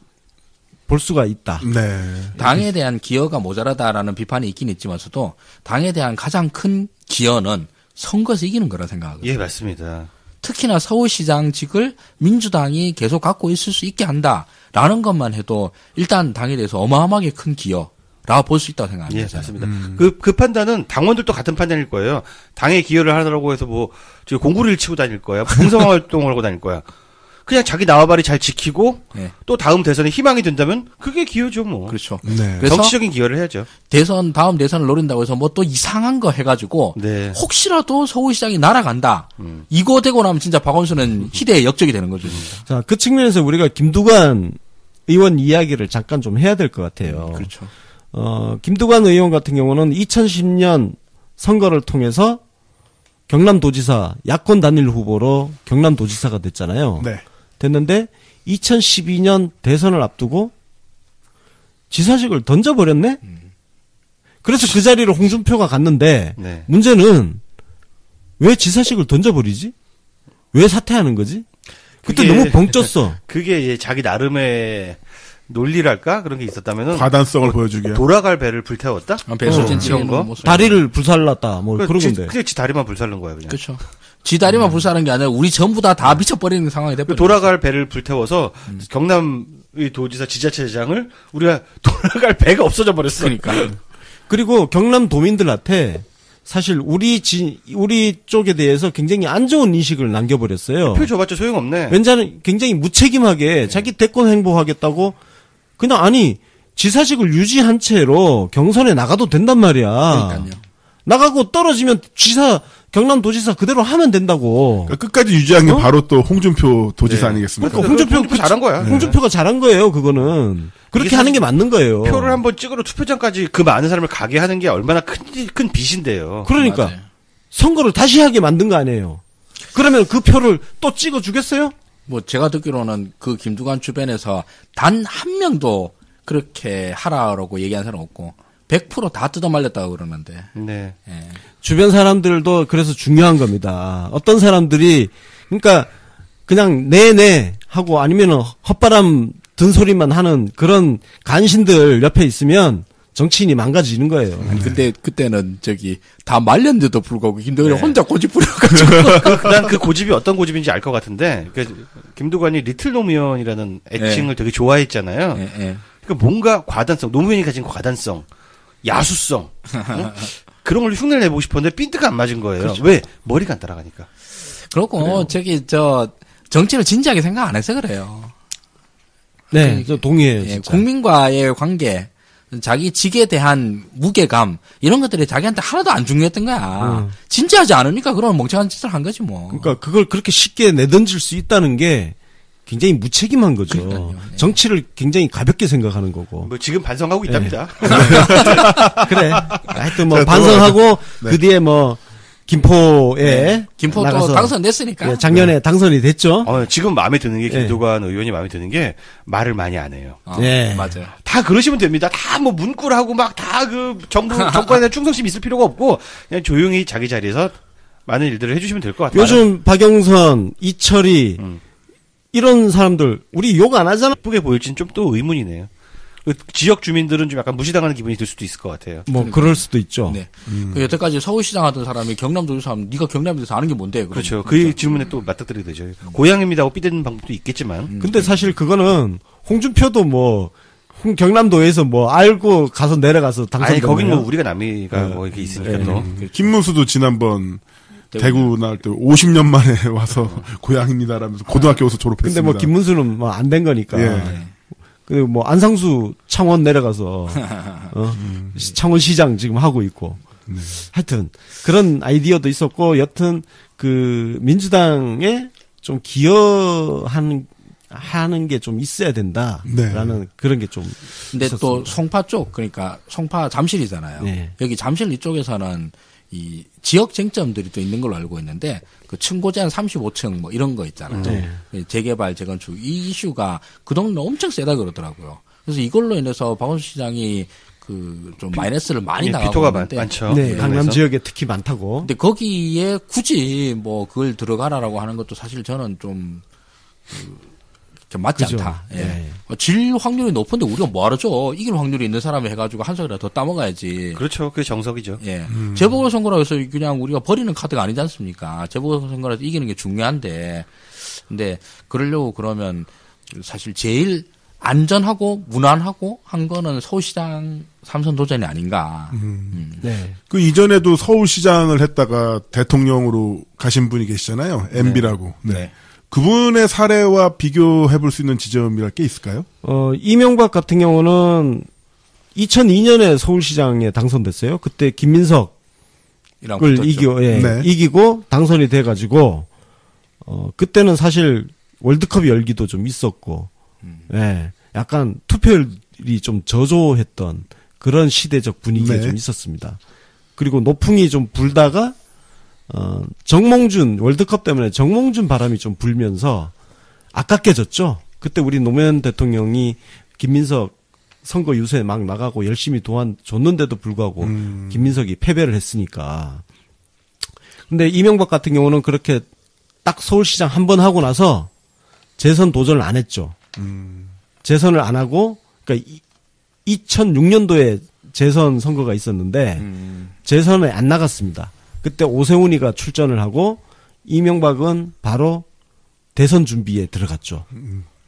볼 수가 있다. 네. 당에 대한 기여가 모자라다라는 비판이 있긴 있지만서도 당에 대한 가장 큰 기여는 선거에서 이기는 거라 생각하거든요. 예, 맞습니다. 특히나 서울시장직을 민주당이 계속 갖고 있을 수 있게 한다라는 것만 해도 일단 당에 대해서 어마어마하게 큰 기여라 볼 수 있다고 생각합니다. 예, 맞습니다. 그 판단은 당원들도 같은 판단일 거예요. 당에 기여를 하더라고 해서 뭐 공구리를 치고 다닐 거야, 봉사활동을 하고 다닐 거야. 그냥 자기 나와바리 잘 지키고 네. 또 다음 대선에 희망이 된다면 그게 기여죠, 뭐. 그렇죠. 네. 그래서 정치적인 기여를 해야죠. 다음 대선을 노린다고 해서 뭐 또 이상한 거 해가지고 네. 혹시라도 서울시장이 날아간다. 이거 되고 나면 진짜 박원순은 희대의 역적이 되는 거죠. 진짜. 자, 그 측면에서 우리가 김두관 의원 이야기를 잠깐 좀 해야 될 것 같아요. 그렇죠. 김두관 의원 같은 경우는 2010년 선거를 통해서 경남도지사 야권 단일 후보로 경남도지사가 됐잖아요. 네. 됐는데 2012년 대선을 앞두고 지사직을 던져버렸네? 그래서 그 자리로 홍준표가 갔는데 네. 문제는 왜 지사직을 던져버리지? 왜 사퇴하는 거지? 그때 그게- 너무 벙쪘어. 그게 자기 나름의 논리랄까? 그런 게 있었다면은 과단성을 보여주기 위해. 돌아갈 배를 불태웠다? 배수진 이런 거? 모습. 다리를 불살랐다. 뭐 그런 건데. 그냥 지 다리만 불살른 거야, 그냥. 그렇죠. 지 다리만 불사하는 게 아니라 우리 전부 다 미쳐버리는 상황이 그 돼버려. 돌아갈 배를 불태워서 경남의 도지사 지자체장을 우리가 돌아갈 배가 없어져 버렸어. 그러니까. 그리고 경남 도민들한테 사실 우리 쪽에 대해서 굉장히 안 좋은 인식을 남겨버렸어요. 표 줘봤자 소용없네. 왠지 굉장히 무책임하게 자기 대권 행보하겠다고 그냥 아니 지사직을 유지한 채로 경선에 나가도 된단 말이야. 그러니까요. 나가고 떨어지면 경남도지사 그대로 하면 된다고. 그러니까 끝까지 유지한 게 바로 또 홍준표 도지사 네. 아니겠습니까? 그러니까 홍준표 잘한 거야. 홍준표가 잘한 거예요. 그거는 그렇게 이게 하는 게 맞는 거예요. 표를 한번 찍으러 투표장까지 그 많은 사람을 가게 하는 게 얼마나 큰 빚인데요. 그러니까 맞아요. 선거를 다시 하게 만든 거 아니에요. 그러면 그 표를 또 찍어 주겠어요? 뭐 제가 듣기로는 그 김두관 주변에서 단 한 명도 그렇게 하라고 얘기한 사람 없고 100% 다 뜯어말렸다고 그러는데. 네. 예. 주변 사람들도 그래서 중요한 겁니다. 어떤 사람들이 그러니까 그냥 네네 하고 아니면은 헛바람 든 소리만 하는 그런 간신들 옆에 있으면 정치인이 망가지는 거예요. 아니 근데 그때는 다 말렸는데도 불구하고 김두관이 혼자 고집 부려가지고. 난 그 고집이 어떤 고집인지 알 것 같은데, 김두관이 리틀 노무현이라는 애칭을 되게 좋아했잖아요. 예, 예. 그러니까 뭔가 과단성, 노무현이 가진 과단성, 야수성, 그런 걸 흉내를 내보고 싶었는데 핀트가 안 맞은 거예요. 그렇죠. 왜? 머리가 안 따라가니까. 그렇고 정치를 진지하게 생각 안 해서 그래요. 네, 저 동의해요. 예, 진짜. 국민과의 관계, 자기 직에 대한 무게감 이런 것들이 자기한테 하나도 안 중요했던 거야. 진지하지 않으니까 그런 멍청한 짓을 한 거지 뭐. 그러니까 그걸 그렇게 쉽게 내던질 수 있다는 게 굉장히 무책임한 거죠. 그러니까요. 네. 정치를 굉장히 가볍게 생각하는 거고. 뭐 지금 반성하고 있답니다. 그래. 하여튼 뭐 자, 반성하고 네. 그 뒤에 뭐 김포에 김포 또 나가서 당선됐으니까. 예, 작년에 당선이 됐죠. 지금 마음에 드는 게 김두관 의원이 마음에 드는 게 말을 많이 안 해요. 네. 맞아요. 다 그러시면 됩니다. 다 뭐 문구하고 막 다 그 정권에 대한 충성심 있을 필요가 없고 그냥 조용히 자기 자리에서 많은 일들을 해주시면 될 것 같아요. 요즘 박영선, 이철이 이런 사람들 우리 욕 안 하잖아. 예쁘게 보일지는 좀 또 의문이네요. 그 지역 주민들은 좀 약간 무시당하는 기분이 들 수도 있을 것 같아요. 뭐 그럴 수도 있죠. 네. 그 여태까지 서울시장 하던 사람이 경남도 사람, 네가 경남에서 아는 게 뭔데? 그렇죠. 그 질문에 또 맞닥뜨리게 되죠. 고향입니다고 삐대는 방법도 있겠지만. 근데 사실 그거는 홍준표도 뭐 경남도에서 뭐 알고 가서 내려가서 당선된 아니 거긴 뭐 거예요? 우리가 남이가 뭐 이렇게 있으니까 또. 김문수도 지난번 대구 나올 때 50년 만에 와서 고향입니다라면서 고등학교 와서 졸업했습니다. 근데 뭐 김문수는 뭐 안 된 거니까. 예. 그리고 뭐 안상수 창원 내려가서 창원시장 지금 하고 있고. 하여튼 그런 아이디어도 있었고 여튼 그 민주당에 좀 기여하는 게 좀 있어야 된다라는 그런 게 좀. 근데 있었습니다. 또 송파 쪽 그러니까 송파 잠실이잖아요. 네. 여기 잠실 이쪽에서는 이 지역 쟁점들이 또 있는 걸로 알고 있는데 그 층고 제한 35층 뭐 이런 거 있잖아요. 재개발 재건축 이 이슈가 그 동네 엄청 세다 그러더라고요. 그래서 이걸로 인해서 박원순 시장이 그 좀 마이너스를 많이 나가고 비토가 있는데 많죠. 네, 강남 지역에 특히 많다고. 근데 거기에 굳이 뭐 그걸 들어가라라고 하는 것도 사실 저는 좀 맞지 그죠. 않다. 예. 네. 질 확률이 높은데 우리가 뭐하러죠? 이길 확률이 있는 사람이 해가지고 한 석이라도 더 따먹어야지. 그렇죠. 그게 정석이죠. 예. 재보궐선거라 해서 그냥 우리가 버리는 카드가 아니지 않습니까? 재보궐선거라서 이기는 게 중요한데. 근데 그러려고 그러면 사실 제일 안전하고 무난하고 한 거는 서울시장 3선 도전이 아닌가. 네. 그 이전에도 서울시장을 했다가 대통령으로 가신 분이 계시잖아요. MB라고. 네. 그분의 사례와 비교해 볼 수 있는 지점이랄 게 있을까요? 이명박 같은 경우는 2002년에 서울시장에 당선됐어요. 그때 김민석을 이기고 당선이 돼가지고, 그때는 사실 월드컵 열기도 좀 있었고, 예, 약간 투표율이 좀 저조했던 그런 시대적 분위기가 좀 있었습니다. 그리고 노풍이 좀 불다가, 정몽준, 월드컵 때문에 정몽준 바람이 좀 불면서 아깝게 졌죠. 그때 우리 노무현 대통령이 김민석 선거 유세에 막 나가고 열심히 도와줬는데도 불구하고 김민석이 패배를 했으니까. 근데 이명박 같은 경우는 그렇게 딱 서울시장 한 번 하고 나서 재선 도전을 안 했죠. 재선을 안 하고, 그러니까 2006년도에 재선 선거가 있었는데 재선에 안 나갔습니다. 그때 오세훈이가 출전을 하고 이명박은 바로 대선 준비에 들어갔죠.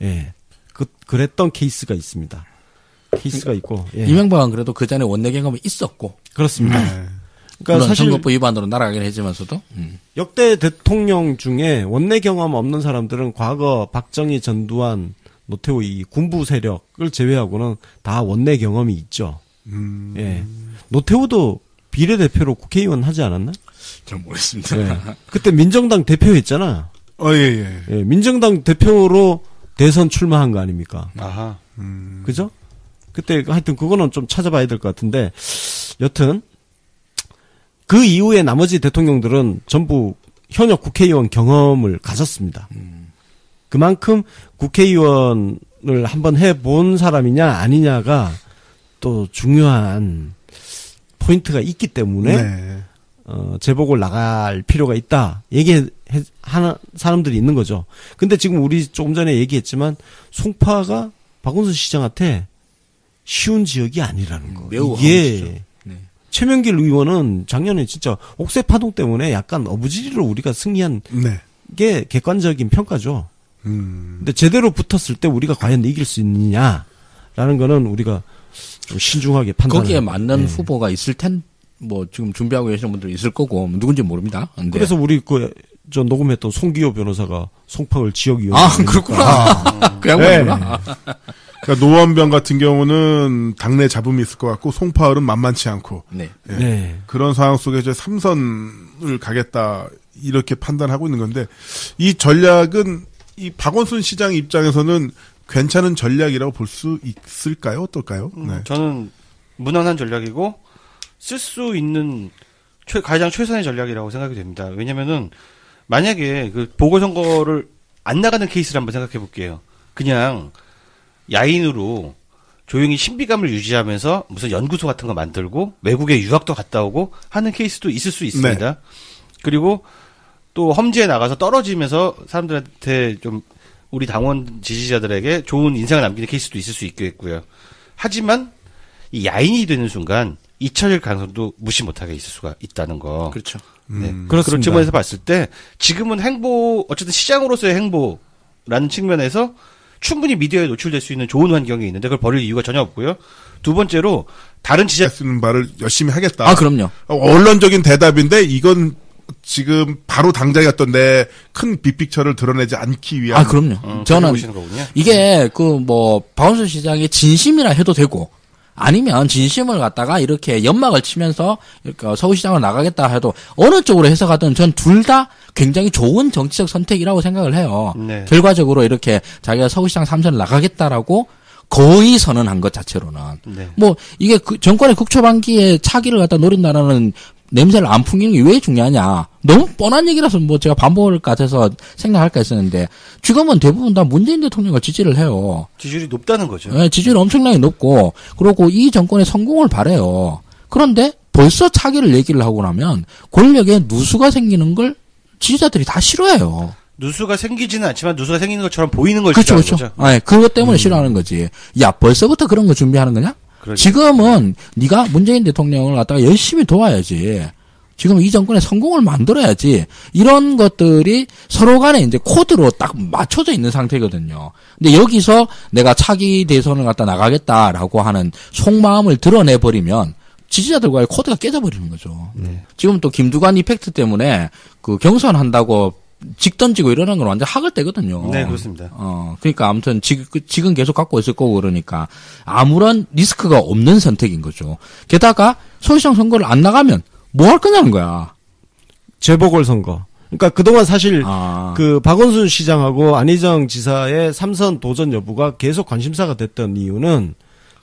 예. 그랬던 케이스가 있습니다. 케이스가 있고. 예. 이명박은 그래도 그 전에 원내 경험이 있었고. 그렇습니다. 그러니까 사실 선거법 위반으로 날아가긴 했지만서도. 역대 대통령 중에 원내 경험 없는 사람들은 과거 박정희, 전두환, 노태우 이 군부 세력을 제외하고는 다 원내 경험이 있죠. 예. 노태우도 비례대표로 국회의원 하지 않았나? 잘 모르겠습니다. 네. 그때 민정당 대표였잖아. 예. 예, 민정당 대표로 대선 출마한 거 아닙니까? 아하. 그죠? 그때 하여튼 그거는 좀 찾아봐야 될 것 같은데 여튼 그 이후에 나머지 대통령들은 전부 현역 국회의원 경험을 가졌습니다. 그만큼 국회의원을 한번 해본 사람이냐 아니냐가 또 중요한 포인트가 있기 때문에 재보궐 나갈 필요가 있다 얘기하는 사람들이 있는 거죠. 근데 지금 우리 조금 전에 얘기했지만 송파가 박원순 시장한테 쉬운 지역이 아니라는 거. 매우 이게 최명길 의원은 작년에 진짜 옥새 파동 때문에 약간 어부지리로 우리가 승리한 게 객관적인 평가죠. 근데 제대로 붙었을 때 우리가 과연 이길 수 있느냐라는 거는 우리가 좀 신중하게 판단을. 거기에 맞는 후보가 있을 뭐 지금 준비하고 계시는 분들 있을 거고 누군지 모릅니다. 근데. 그래서 우리 저 녹음했던 송기호 변호사가 송파을 지역위원. 그렇구나. 그 양반이구나. 그러니까 노원병 같은 경우는 당내 잡음이 있을 것 같고 송파을은 만만치 않고. 네. 그런 상황 속에서 3선을 가겠다 이렇게 판단하고 있는 건데 이 전략은 이 박원순 시장 입장에서는 괜찮은 전략이라고 볼 수 있을까요? 어떨까요? 저는 무난한 전략이고 쓸 수 있는 가장 최선의 전략이라고 생각이 됩니다. 왜냐면은 만약에 그 보궐선거를 안 나가는 케이스를 한번 생각해 볼게요. 그냥 야인으로 조용히 신비감을 유지하면서 무슨 연구소 같은 거 만들고 외국에 유학도 갔다 오고 하는 케이스도 있을 수 있습니다. 그리고 또 험지에 나가서 떨어지면서 사람들한테 좀 우리 당원 지지자들에게 좋은 인상을 남기는 케이스도 있을 수 있겠고요. 하지만 이 야인이 되는 순간 잊혀질 가능성도 무시 못하게 있을 수가 있다는 거. 그렇죠. 네. 그런 측면에서 봤을 때 지금은 어쨌든 시장으로서의 행보라는 측면에서 충분히 미디어에 노출될 수 있는 좋은 환경이 있는데 그걸 버릴 이유가 전혀 없고요. 두 번째로 다른 지자 쓰는 말을 열심히 하겠다. 아, 그럼요. 언론적인 대답인데 이건 지금 바로 당장에 어떤 내 큰 빅픽처를 드러내지 않기 위한. 아, 그럼요. 저는 보시는 거군요. 이게 박원순 시장의 진심이라 해도 되고 아니면 진심을 갖다가 이렇게 연막을 치면서 이렇게 서울시장을 나가겠다 해도 어느 쪽으로 해석하든 전 둘 다 굉장히 좋은 정치적 선택이라고 생각을 해요. 네. 결과적으로 이렇게 자기가 서울시장 3선을 나가겠다라고 거의 선언한 것 자체로는. 네. 이게 정권의 극초반기에 차기를 갖다 노린다라는 냄새를 안 풍기는 게 왜 중요하냐. 너무 뻔한 얘기라서 제가 반복할 것 같아서 생각할까 했었는데 지금은 대부분 다 문재인 대통령을 지지를 해요. 지지율이 높다는 거죠. 네, 지지율이 엄청나게 높고 그리고 이 정권의 성공을 바라요. 그런데 벌써 차기를 얘기를 하고 나면 권력에 누수가 생기는 걸 지지자들이 다 싫어해요. 누수가 생기지는 않지만 누수가 생기는 것처럼 보이는 걸 그렇죠, 싫어하는 그렇죠. 거죠. 네, 그것 때문에 싫어하는 거지. 야, 벌써부터 그런 거 준비하는 거냐? 그러니까. 지금은 네가 문재인 대통령을 갖다가 열심히 도와야지. 지금 이 정권의 성공을 만들어야지. 이런 것들이 서로 간에 이제 코드로 딱 맞춰져 있는 상태거든요. 근데 여기서 내가 차기 대선을 갖다 나가겠다라고 하는 속마음을 드러내버리면 지지자들과의 코드가 깨져버리는 거죠. 네. 지금 또 김두관 이펙트 때문에 경선한다고 직 던지고 이러는 건 완전 학을 떼거든요. 네, 그렇습니다. 그러니까 아무튼 지금 계속 갖고 있을 거고 그러니까 아무런 리스크가 없는 선택인 거죠. 게다가 서울시장 선거를 안 나가면 뭐 할 거냐는 거야. 재보궐선거. 그러니까 그동안 사실 박원순 시장하고 안희정 지사의 3선 도전 여부가 계속 관심사가 됐던 이유는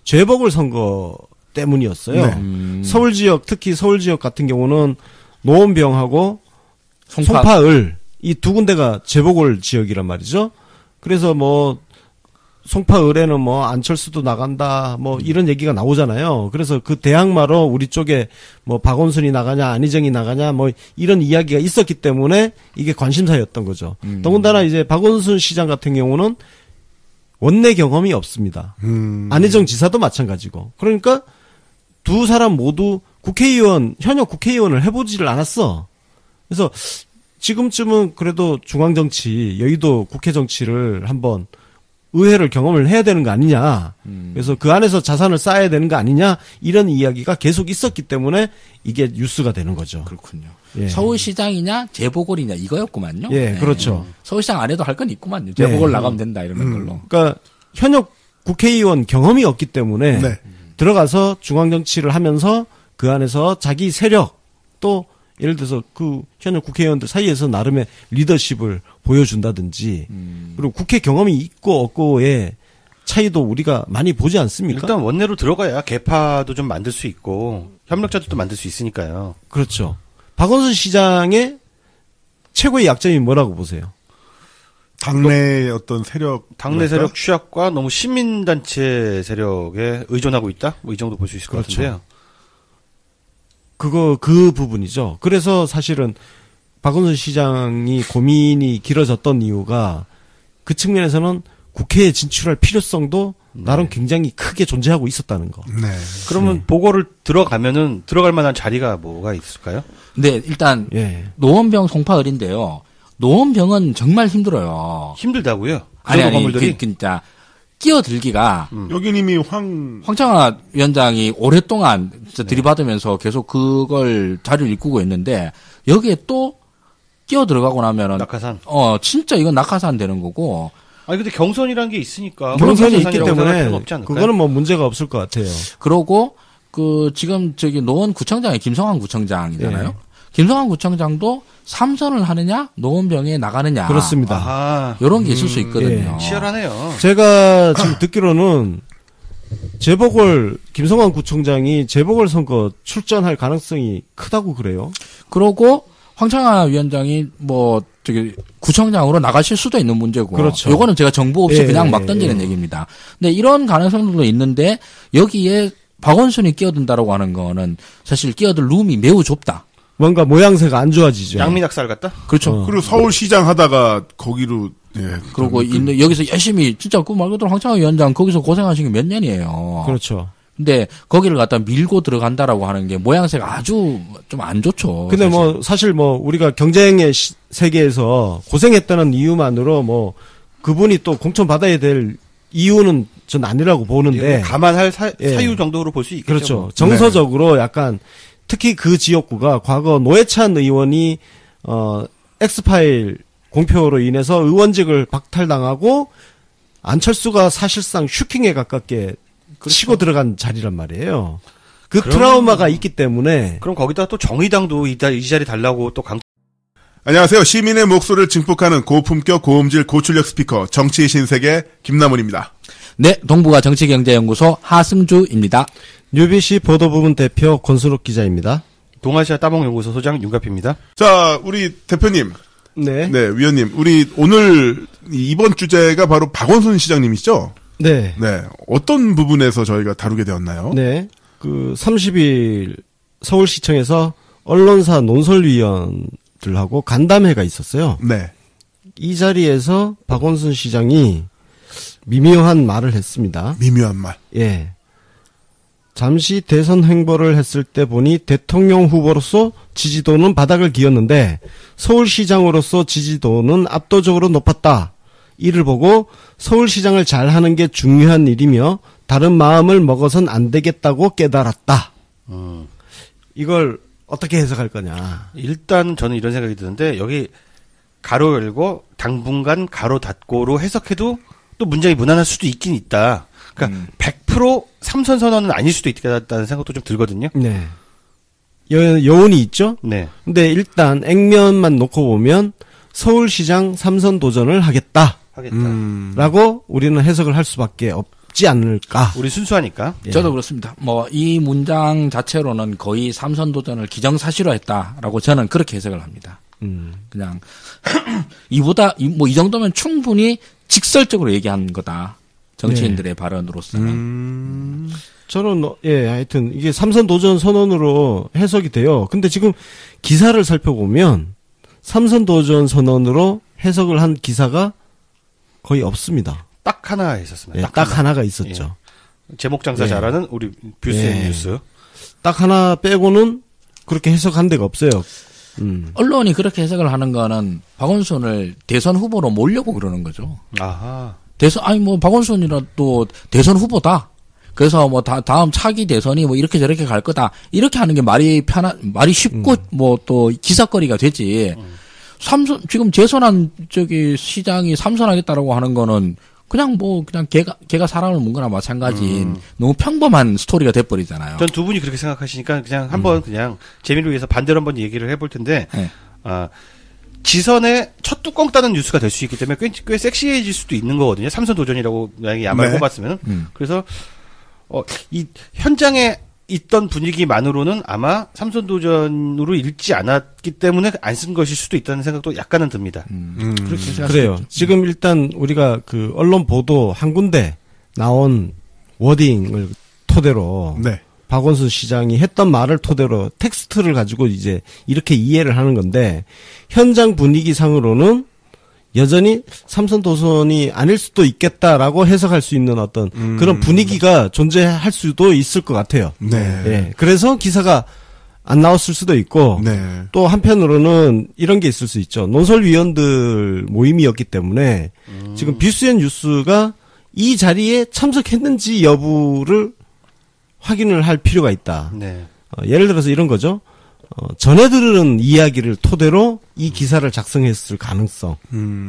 재보궐선거 때문이었어요. 네. 서울 지역, 특히 서울 지역 같은 경우는 노원병하고 송파을 이 두 군데가 재보궐 지역이란 말이죠. 그래서 송파을에는 안철수도 나간다 이런 얘기가 나오잖아요. 그래서 그 대항마로 우리 쪽에 박원순이 나가냐 안희정이 나가냐 이런 이야기가 있었기 때문에 이게 관심사였던 거죠. 더군다나 이제 박원순 시장 같은 경우는 원내 경험이 없습니다. 안희정 지사도 마찬가지고. 그러니까 두 사람 모두 현역 국회의원을 해보지를 않았어. 그래서 지금쯤은 그래도 중앙정치, 여의도 국회 정치를 한번 의회를 경험을 해야 되는 거 아니냐. 그래서 그 안에서 자산을 쌓아야 되는 거 아니냐. 이런 이야기가 계속 있었기 때문에 이게 뉴스가 되는 거죠. 그렇군요. 예. 서울시장이냐 재보궐이냐 이거였구만요. 예, 네. 그렇죠. 서울시장 안 해도 할 건 있구만요. 재보궐 나가면 된다 이러는 걸로. 그러니까 현역 국회의원 경험이 없기 때문에 네. 들어가서 중앙정치를 하면서 그 안에서 자기 세력 또 예를 들어서 그 현역 국회의원들 사이에서 나름의 리더십을 보여준다든지 그리고 국회 경험이 있고 없고의 차이도 우리가 많이 보지 않습니까? 일단 원내로 들어가야 개파도 좀 만들 수 있고 협력자도 또 만들 수 있으니까요. 그렇죠. 박원순 시장의 최고의 약점이 뭐라고 보세요? 당내 어떤 세력. 당내 세력 취약과 너무 시민단체 세력에 의존하고 있다? 이 정도 볼 수 있을 것 같은데요. 그 부분이죠. 그래서 사실은 박원순 시장이 고민이 길어졌던 이유가 그 측면에서는 국회에 진출할 필요성도 나름 굉장히 크게 존재하고 있었다는 거. 네. 그러면 보궐을 들어갈 만한 자리가 뭐가 있을까요? 네, 일단 노원병 송파을인데요. 노원병은 정말 힘들어요. 힘들다고요? 아니, 건물들이? 진짜 끼어들기가 여긴 이미 황창화 위원장이 오랫동안 진짜 들이받으면서 계속 그걸 자리를 이끌고 있는데 여기에 또 끼어 들어가고 나면은 낙하산. 진짜 이건 낙하산 되는 거고. 아니 근데 경선이라는 게 있으니까 경선이 있기 때문에 그거는 문제가 없을 것 같아요. 그러고 지금 노원구청장이 김성환 구청장이잖아요. 김성환 구청장도 3선을 하느냐 노원병에 나가느냐. 그렇습니다. 이런 게 있을 수 있거든요. 치열하네요. 제가 지금 듣기로는 김성환 구청장이 재보궐선거 출전할 가능성이 크다고 그래요. 그러고 황창화 위원장이 구청장으로 나가실 수도 있는 문제고. 그렇죠. 요거는 제가 정보 없이 그냥 막 던지는 얘기입니다. 근데 이런 가능성들도 있는데 여기에 박원순이 끼어든다라고 하는 거는 사실 끼어들 룸이 매우 좁다. 뭔가 모양새가 안 좋아지죠. 양민학살 같다? 그렇죠. 그리고 서울시장 하다가 거기로 예. 그리고 여기서 열심히 진짜 그 말 그대로 황창호 위원장 거기서 고생하신 게 몇 년이에요. 그렇죠. 근데 거기를 갖다 밀고 들어간다라고 하는 게 모양새가 아주 좀 안 좋죠. 근데 사실 우리가 경쟁의 세계에서 고생했다는 이유만으로 그분이 또 공천 받아야 될 이유는 전 아니라고 보는데. 감안할 사유 정도로 볼 수 있겠죠. 그렇죠. 정서적으로 약간 특히 그 지역구가 과거 노회찬 의원이 엑스파일 공표로 인해서 의원직을 박탈당하고 안철수가 사실상 슈킹에 가깝게 치고 들어간 자리란 말이에요. 그 트라우마가 있기 때문에. 그럼 거기다 또 정의당도 이 자리 달라고 또 안녕하세요. 시민의 목소리를 증폭하는 고품격 고음질 고출력 스피커 정치의 신세계 김남훈입니다. 네, 동북아 정치경제연구소 하승주입니다. UBC 보도부문 대표 권순욱 기자입니다. 동아시아 따봉연구소 소장 윤갑입니다. 자, 우리 대표님. 네. 네, 위원님. 우리 오늘 이번 주제가 바로 박원순 시장님이시죠? 네. 네. 어떤 부분에서 저희가 다루게 되었나요? 네. 30일 서울시청에서 언론사 논설위원들하고 간담회가 있었어요. 네. 이 자리에서 박원순 시장이 미묘한 말을 했습니다. 미묘한 말. 예. 잠시 대선 행보를 했을 때 보니 대통령 후보로서 지지도는 바닥을 기었는데 서울시장으로서 지지도는 압도적으로 높았다. 이를 보고 서울시장을 잘하는 게 중요한 일이며 다른 마음을 먹어선 안 되겠다고 깨달았다. 이걸 어떻게 해석할 거냐. 일단 저는 이런 생각이 드는데 여기 가로 열고 당분간 가로 닫고로 해석해도 또 문장이 무난할 수도 있긴 있다. 그러니까 100% 삼선 선언은 아닐 수도 있다는 생각도 좀 들거든요. 네. 여운이 있죠? 네. 근데 일단 액면만 놓고 보면 서울시장 3선 도전을 하겠다. 라고 우리는 해석을 할 수밖에 없지 않을까. 우리 순수하니까. 예. 저도 그렇습니다. 이 문장 자체로는 거의 3선 도전을 기정사실화했다라고 저는 그렇게 해석을 합니다. 그냥 이보다 이 정도면 충분히 직설적으로 얘기한 거다. 정치인들의 발언으로서는. 저는 하여튼 이게 3선 도전 선언으로 해석이 돼요. 근데 지금 기사를 살펴보면 3선 도전 선언으로 해석을 한 기사가 거의 없습니다. 딱 하나 있었습니다. 딱 하나가 있었죠. 예. 제목 장사 잘하는 우리 뷰스앤 뉴스. 딱 하나 빼고는 그렇게 해석한 데가 없어요. 언론이 그렇게 해석을 하는 거는 박원순을 대선 후보로 몰려고 그러는 거죠. 아하. 박원순이라 또 대선 후보다. 그래서 다음 차기 대선이 이렇게 저렇게 갈 거다. 이렇게 하는 게 말이 쉽고 또 기사거리가 되지. 지금 재선한 시장이 삼선하겠다라고 하는 거는 그냥 걔가 사람을 문 거나 마찬가지인 너무 평범한 스토리가 돼버리잖아요. 전 두 분이 그렇게 생각하시니까 그냥 한번 그냥 재미를 위해서 반대로 한번 얘기를 해볼 텐데, 네. 지선의 첫 뚜껑 따는 뉴스가 될 수 있기 때문에 꽤 섹시해질 수도 있는 거거든요. 삼선 도전이라고 만약에 야마를 뽑았으면. 그래서, 이 현장에 있던 분위기만으로는 아마 삼선 도전으로 읽지 않았기 때문에 안 쓴 것일 수도 있다는 생각도 약간은 듭니다. 그렇게 생각할 그래요. 수 있죠. 지금 일단 우리가 언론 보도 한 군데 나온 워딩을 토대로 네. 박원순 시장이 했던 말을 토대로 텍스트를 가지고 이제 이렇게 이해를 하는 건데 현장 분위기상으로는 여전히 삼선 도전이 아닐 수도 있겠다라고 해석할 수 있는 어떤 그런 분위기가 존재할 수도 있을 것 같아요. 네. 예. 그래서 기사가 안 나왔을 수도 있고 네. 또 한편으로는 이런 게 있을 수 있죠. 논설위원들 모임이었기 때문에 지금 뷰스앤 뉴스가 이 자리에 참석했는지 여부를 확인을 할 필요가 있다. 네. 예를 들어서 이런 거죠. 전해 들은 이야기를 토대로 이 기사를 작성했을 가능성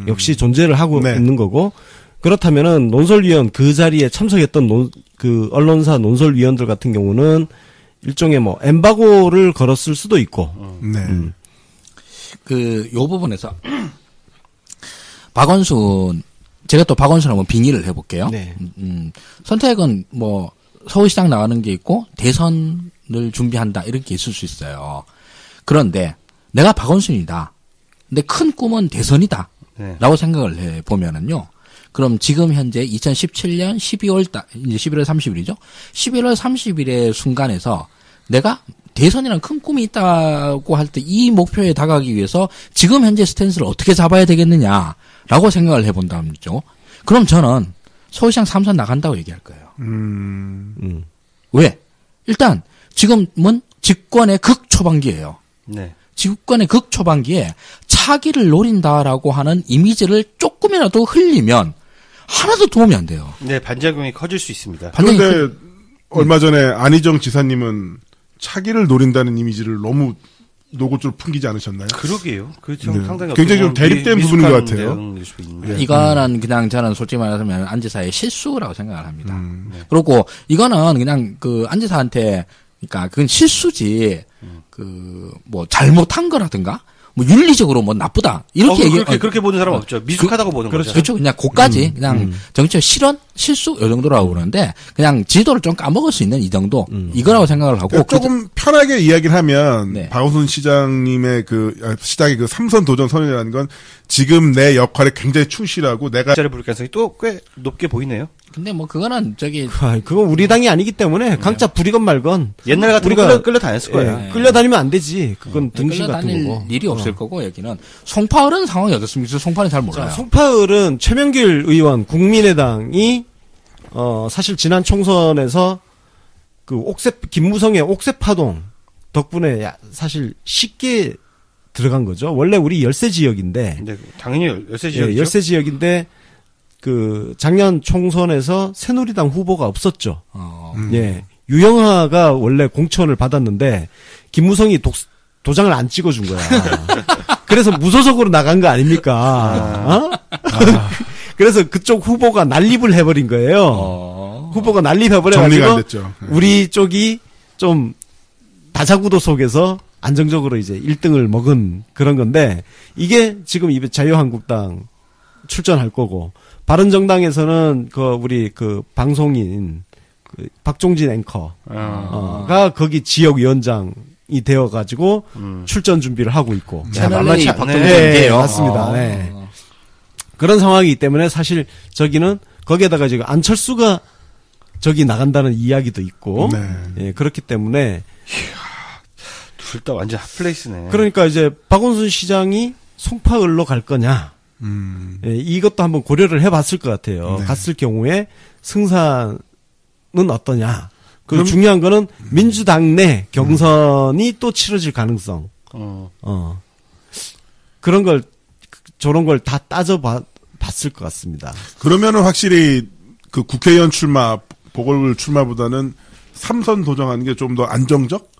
역시 존재를 하고 네. 있는 거고 그렇다면은 논설위원 그 자리에 참석했던 언론사 논설위원들 같은 경우는 일종의 엠바고를 걸었을 수도 있고. 네. 요 부분에서 박원순 제가 또 박원순 한번 빙의를 해볼게요. 네. 선택은 서울시장 나가는 게 있고 대선을 준비한다 이런 게 있을 수 있어요. 그런데 내가 박원순이다. 근데 큰 꿈은 대선이다. 네. 라고 생각을 해보면은요. 그럼 지금 현재 2017년 12월 30일이죠. 11월 30일의 순간에서 내가 대선이라는 큰 꿈이 있다고 할 때 이 목표에 다가가기 위해서 지금 현재 스탠스를 어떻게 잡아야 되겠느냐라고 생각을 해본다면요. 그럼 저는 서울시장 3선 나간다고 얘기할 거예요. 왜? 일단 지금은 집권의 극초반기예요. 네. 집권의 극초반기에 차기를 노린다라고 하는 이미지를 조금이라도 흘리면 하나도 도움이 안 돼요. 네, 반작용이 커질 수 있습니다. 그런데 얼마 전에 안희정 지사님은 차기를 노린다는 이미지를 너무 노골적으로 풍기지 않으셨나요? 그러게요. 그렇죠. 네. 상당히 굉장히 좀 대립된 부분인 것 같아요. 이거는 그냥 저는 솔직히 말하자면 안 지사의 실수라고 생각을 합니다. 그리고 이거는 그냥 그 안 지사한테 그러니까 그건 실수지 그 뭐 잘못한 거라든가 뭐 윤리적으로 뭐 나쁘다 이렇게 그렇게 보는 사람 없죠. 미숙하다고 보는 거죠. 그렇죠. 그냥 그까지 그냥 정치적 실언 실수 이 정도라고 그러는데 그냥 지도를 좀 까먹을 수 있는 이 정도 이거라고 생각을 하고 조금 편하게 이야기를 하면 네. 박원순 시장님의 시장의 그 3선 도전 선언이라는 건 지금 내 역할에 굉장히 충실하고 내가 자를 부를 가능성이 또 꽤 높게 보이네요. 근데 뭐 그거는 저기 그건 우리 당이 아니기 때문에 강자 부리건 말건 옛날 같은 우리가 끌려다녔을 거예요. 예, 끌려다니면 안 되지. 그건 등신 같은 끌려다닐 거고. 일이 없을 거고 여기는 송파을은 상황이 어떻습니까? 송파는 잘 몰라요. 자, 송파을은 최명길 의원 국민의당이 사실 지난 총선에서 그 김무성의 옥새 파동 덕분에 사실 쉽게 들어간 거죠. 원래 우리 열세 지역인데. 네, 당연히 열세 지역이죠. 예, 열세 지역인데 그 작년 총선에서 새누리당 후보가 없었죠. 예. 유영하가 원래 공천을 받았는데 김무성이 도장을 안 찍어준 거야. 그래서 무소속으로 나간 거 아닙니까? 그래서 그쪽 후보가 난립을 해버린 거예요. 후보가 난립해버려가지고 정리가 안 됐죠. 우리 쪽이 좀 다자구도 속에서 안정적으로 이제 1등을 먹은 그런 건데 이게 지금 자유한국당 출전할 거고 바른정당에서는 우리 방송인 박종진 앵커가 거기 지역위원장이 되어가지고 출전 준비를 하고 있고. 채널A 네, 맞습니다. 네. 그런 상황이기 때문에 사실 저기는 거기에다가 지금 안철수가 저기 나간다는 이야기도 있고. 네. 예, 그렇기 때문에. 둘 다 완전 핫플레이스네. 그러니까 이제 박원순 시장이 송파을로 갈 거냐. 예, 이것도 한번 고려를 해봤을 것 같아요. 네. 갔을 경우에 승산은 어떠냐. 그리고 중요한 거는 민주당 내 경선이 또 치러질 가능성. 그런 걸, 저런 걸 다 따져봤을 것 같습니다. 그러면은 확실히 그 국회의원 보궐 출마보다는 3선 도전하는 게 좀 더 안정적?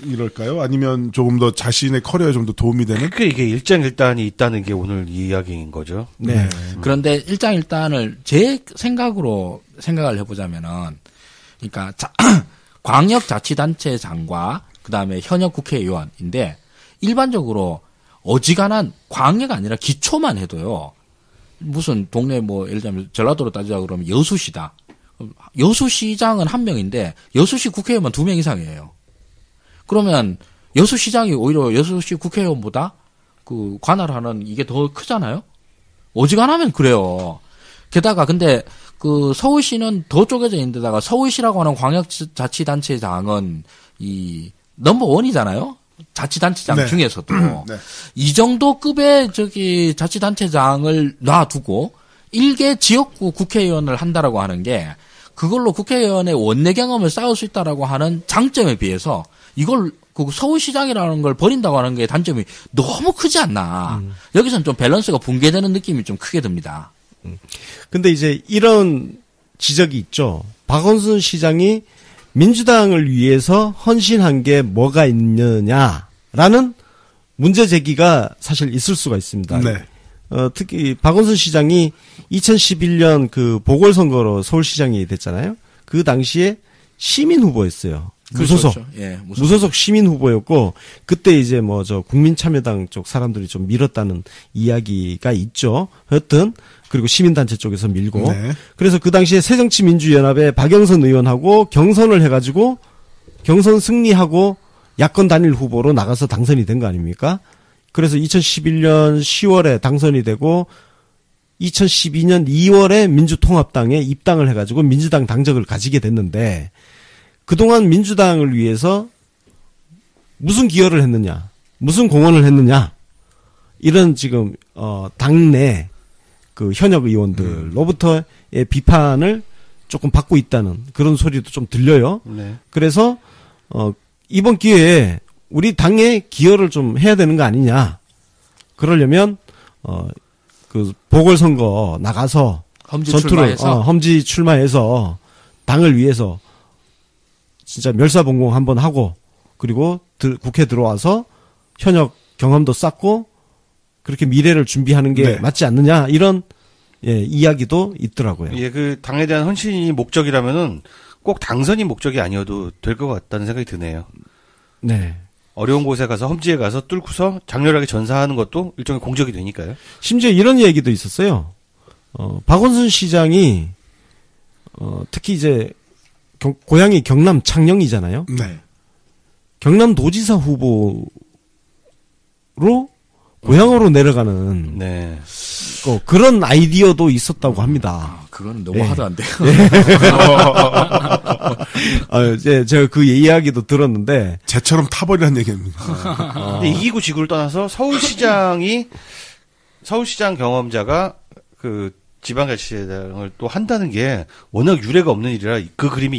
이럴까요? 아니면 조금 더 자신의 커리어에 좀 더 도움이 되는? 그러니까 이게 일장일단이 있다는 게 오늘 이야기인 거죠. 네. 그런데 일장일단을 제 생각으로 생각을 해보자면은, 그러니까 광역자치단체장과 그 다음에 현역 국회의원인데 일반적으로 어지간한 광해가 아니라 기초만 해도요. 무슨 동네 예를 들면 전라도로 따지자 그러면 여수시다. 여수시장은 한 명인데 여수시 국회의원 2명 이상이에요. 그러면 여수시장이 오히려 여수시 국회의원보다 그 관할하는 이게 더 크잖아요? 어지간하면 그래요. 게다가 근데 그 서울시는 더 쪼개져 있는데다가 서울시라고 하는 광역자치단체장은 이 넘버1이잖아요? 자치단체장 네. 중에서도. 네. 이 정도 급의 자치단체장을 놔두고 일개 지역구 국회의원을 한다라고 하는 게 그걸로 국회의원의 원내 경험을 쌓을 수 있다라고 하는 장점에 비해서 이걸 그 서울시장이라는 걸 버린다고 하는 게 단점이 너무 크지 않나. 여기서는 좀 밸런스가 붕괴되는 느낌이 좀 크게 듭니다. 근데 이제 이런 지적이 있죠. 박원순 시장이 민주당을 위해서 헌신한 게 뭐가 있느냐라는 문제 제기가 사실 있을 수가 있습니다. 네. 특히 박원순 시장이 2011년 그 보궐선거로 서울시장이 됐잖아요. 그 당시에 시민 후보였어요. 무소속. 그렇죠. 예, 무소속 시민 후보였고, 그때 이제 국민참여당 쪽 사람들이 좀 밀었다는 이야기가 있죠. 여튼, 그리고 시민단체 쪽에서 밀고. 네. 그래서 그 당시에 새정치민주연합의 박영선 의원하고 경선을 해가지고, 경선 승리하고 야권 단일 후보로 나가서 당선이 된 거 아닙니까? 그래서 2011년 10월에 당선이 되고, 2012년 2월에 민주통합당에 입당을 해가지고 민주당 당적을 가지게 됐는데, 그동안 민주당을 위해서 무슨 기여를 했느냐, 무슨 공헌을 했느냐, 이런 지금 당내 그 현역 의원들로부터의 비판을 조금 받고 있다는 그런 소리도 좀 들려요. 네. 그래서 이번 기회에 우리 당에 기여를 좀 해야 되는 거 아니냐. 그러려면 그 보궐선거 나가서 험지 출마해서 당을 위해서 진짜 멸사봉공 한번 하고, 그리고 국회 들어와서 현역 경험도 쌓고 그렇게 미래를 준비하는 게 네. 맞지 않느냐, 이런 이야기도 있더라고요. 예, 그 당에 대한 헌신이 목적이라면은 꼭 당선이 목적이 아니어도 될 것 같다는 생각이 드네요. 네. 어려운 곳에 가서 험지에 가서 뚫고서 장렬하게 전사하는 것도 일종의 공적이 되니까요. 심지어 이런 얘기도 있었어요. 박원순 시장이 특히 이제 고향이 경남 창녕이잖아요. 네. 경남도지사 후보로 고향으로 내려가는 네. 그런 아이디어도 있었다고 합니다. 그거는 너무 하도 안 돼요. 이제 제가 그 이야기도 들었는데, 쟤처럼 타버리라는 얘기입니다. 근데 이기고 지구를 떠나서 서울시장 경험자가 그 지방자치제당을 또 한다는 게 워낙 유례가 없는 일이라 그 그림이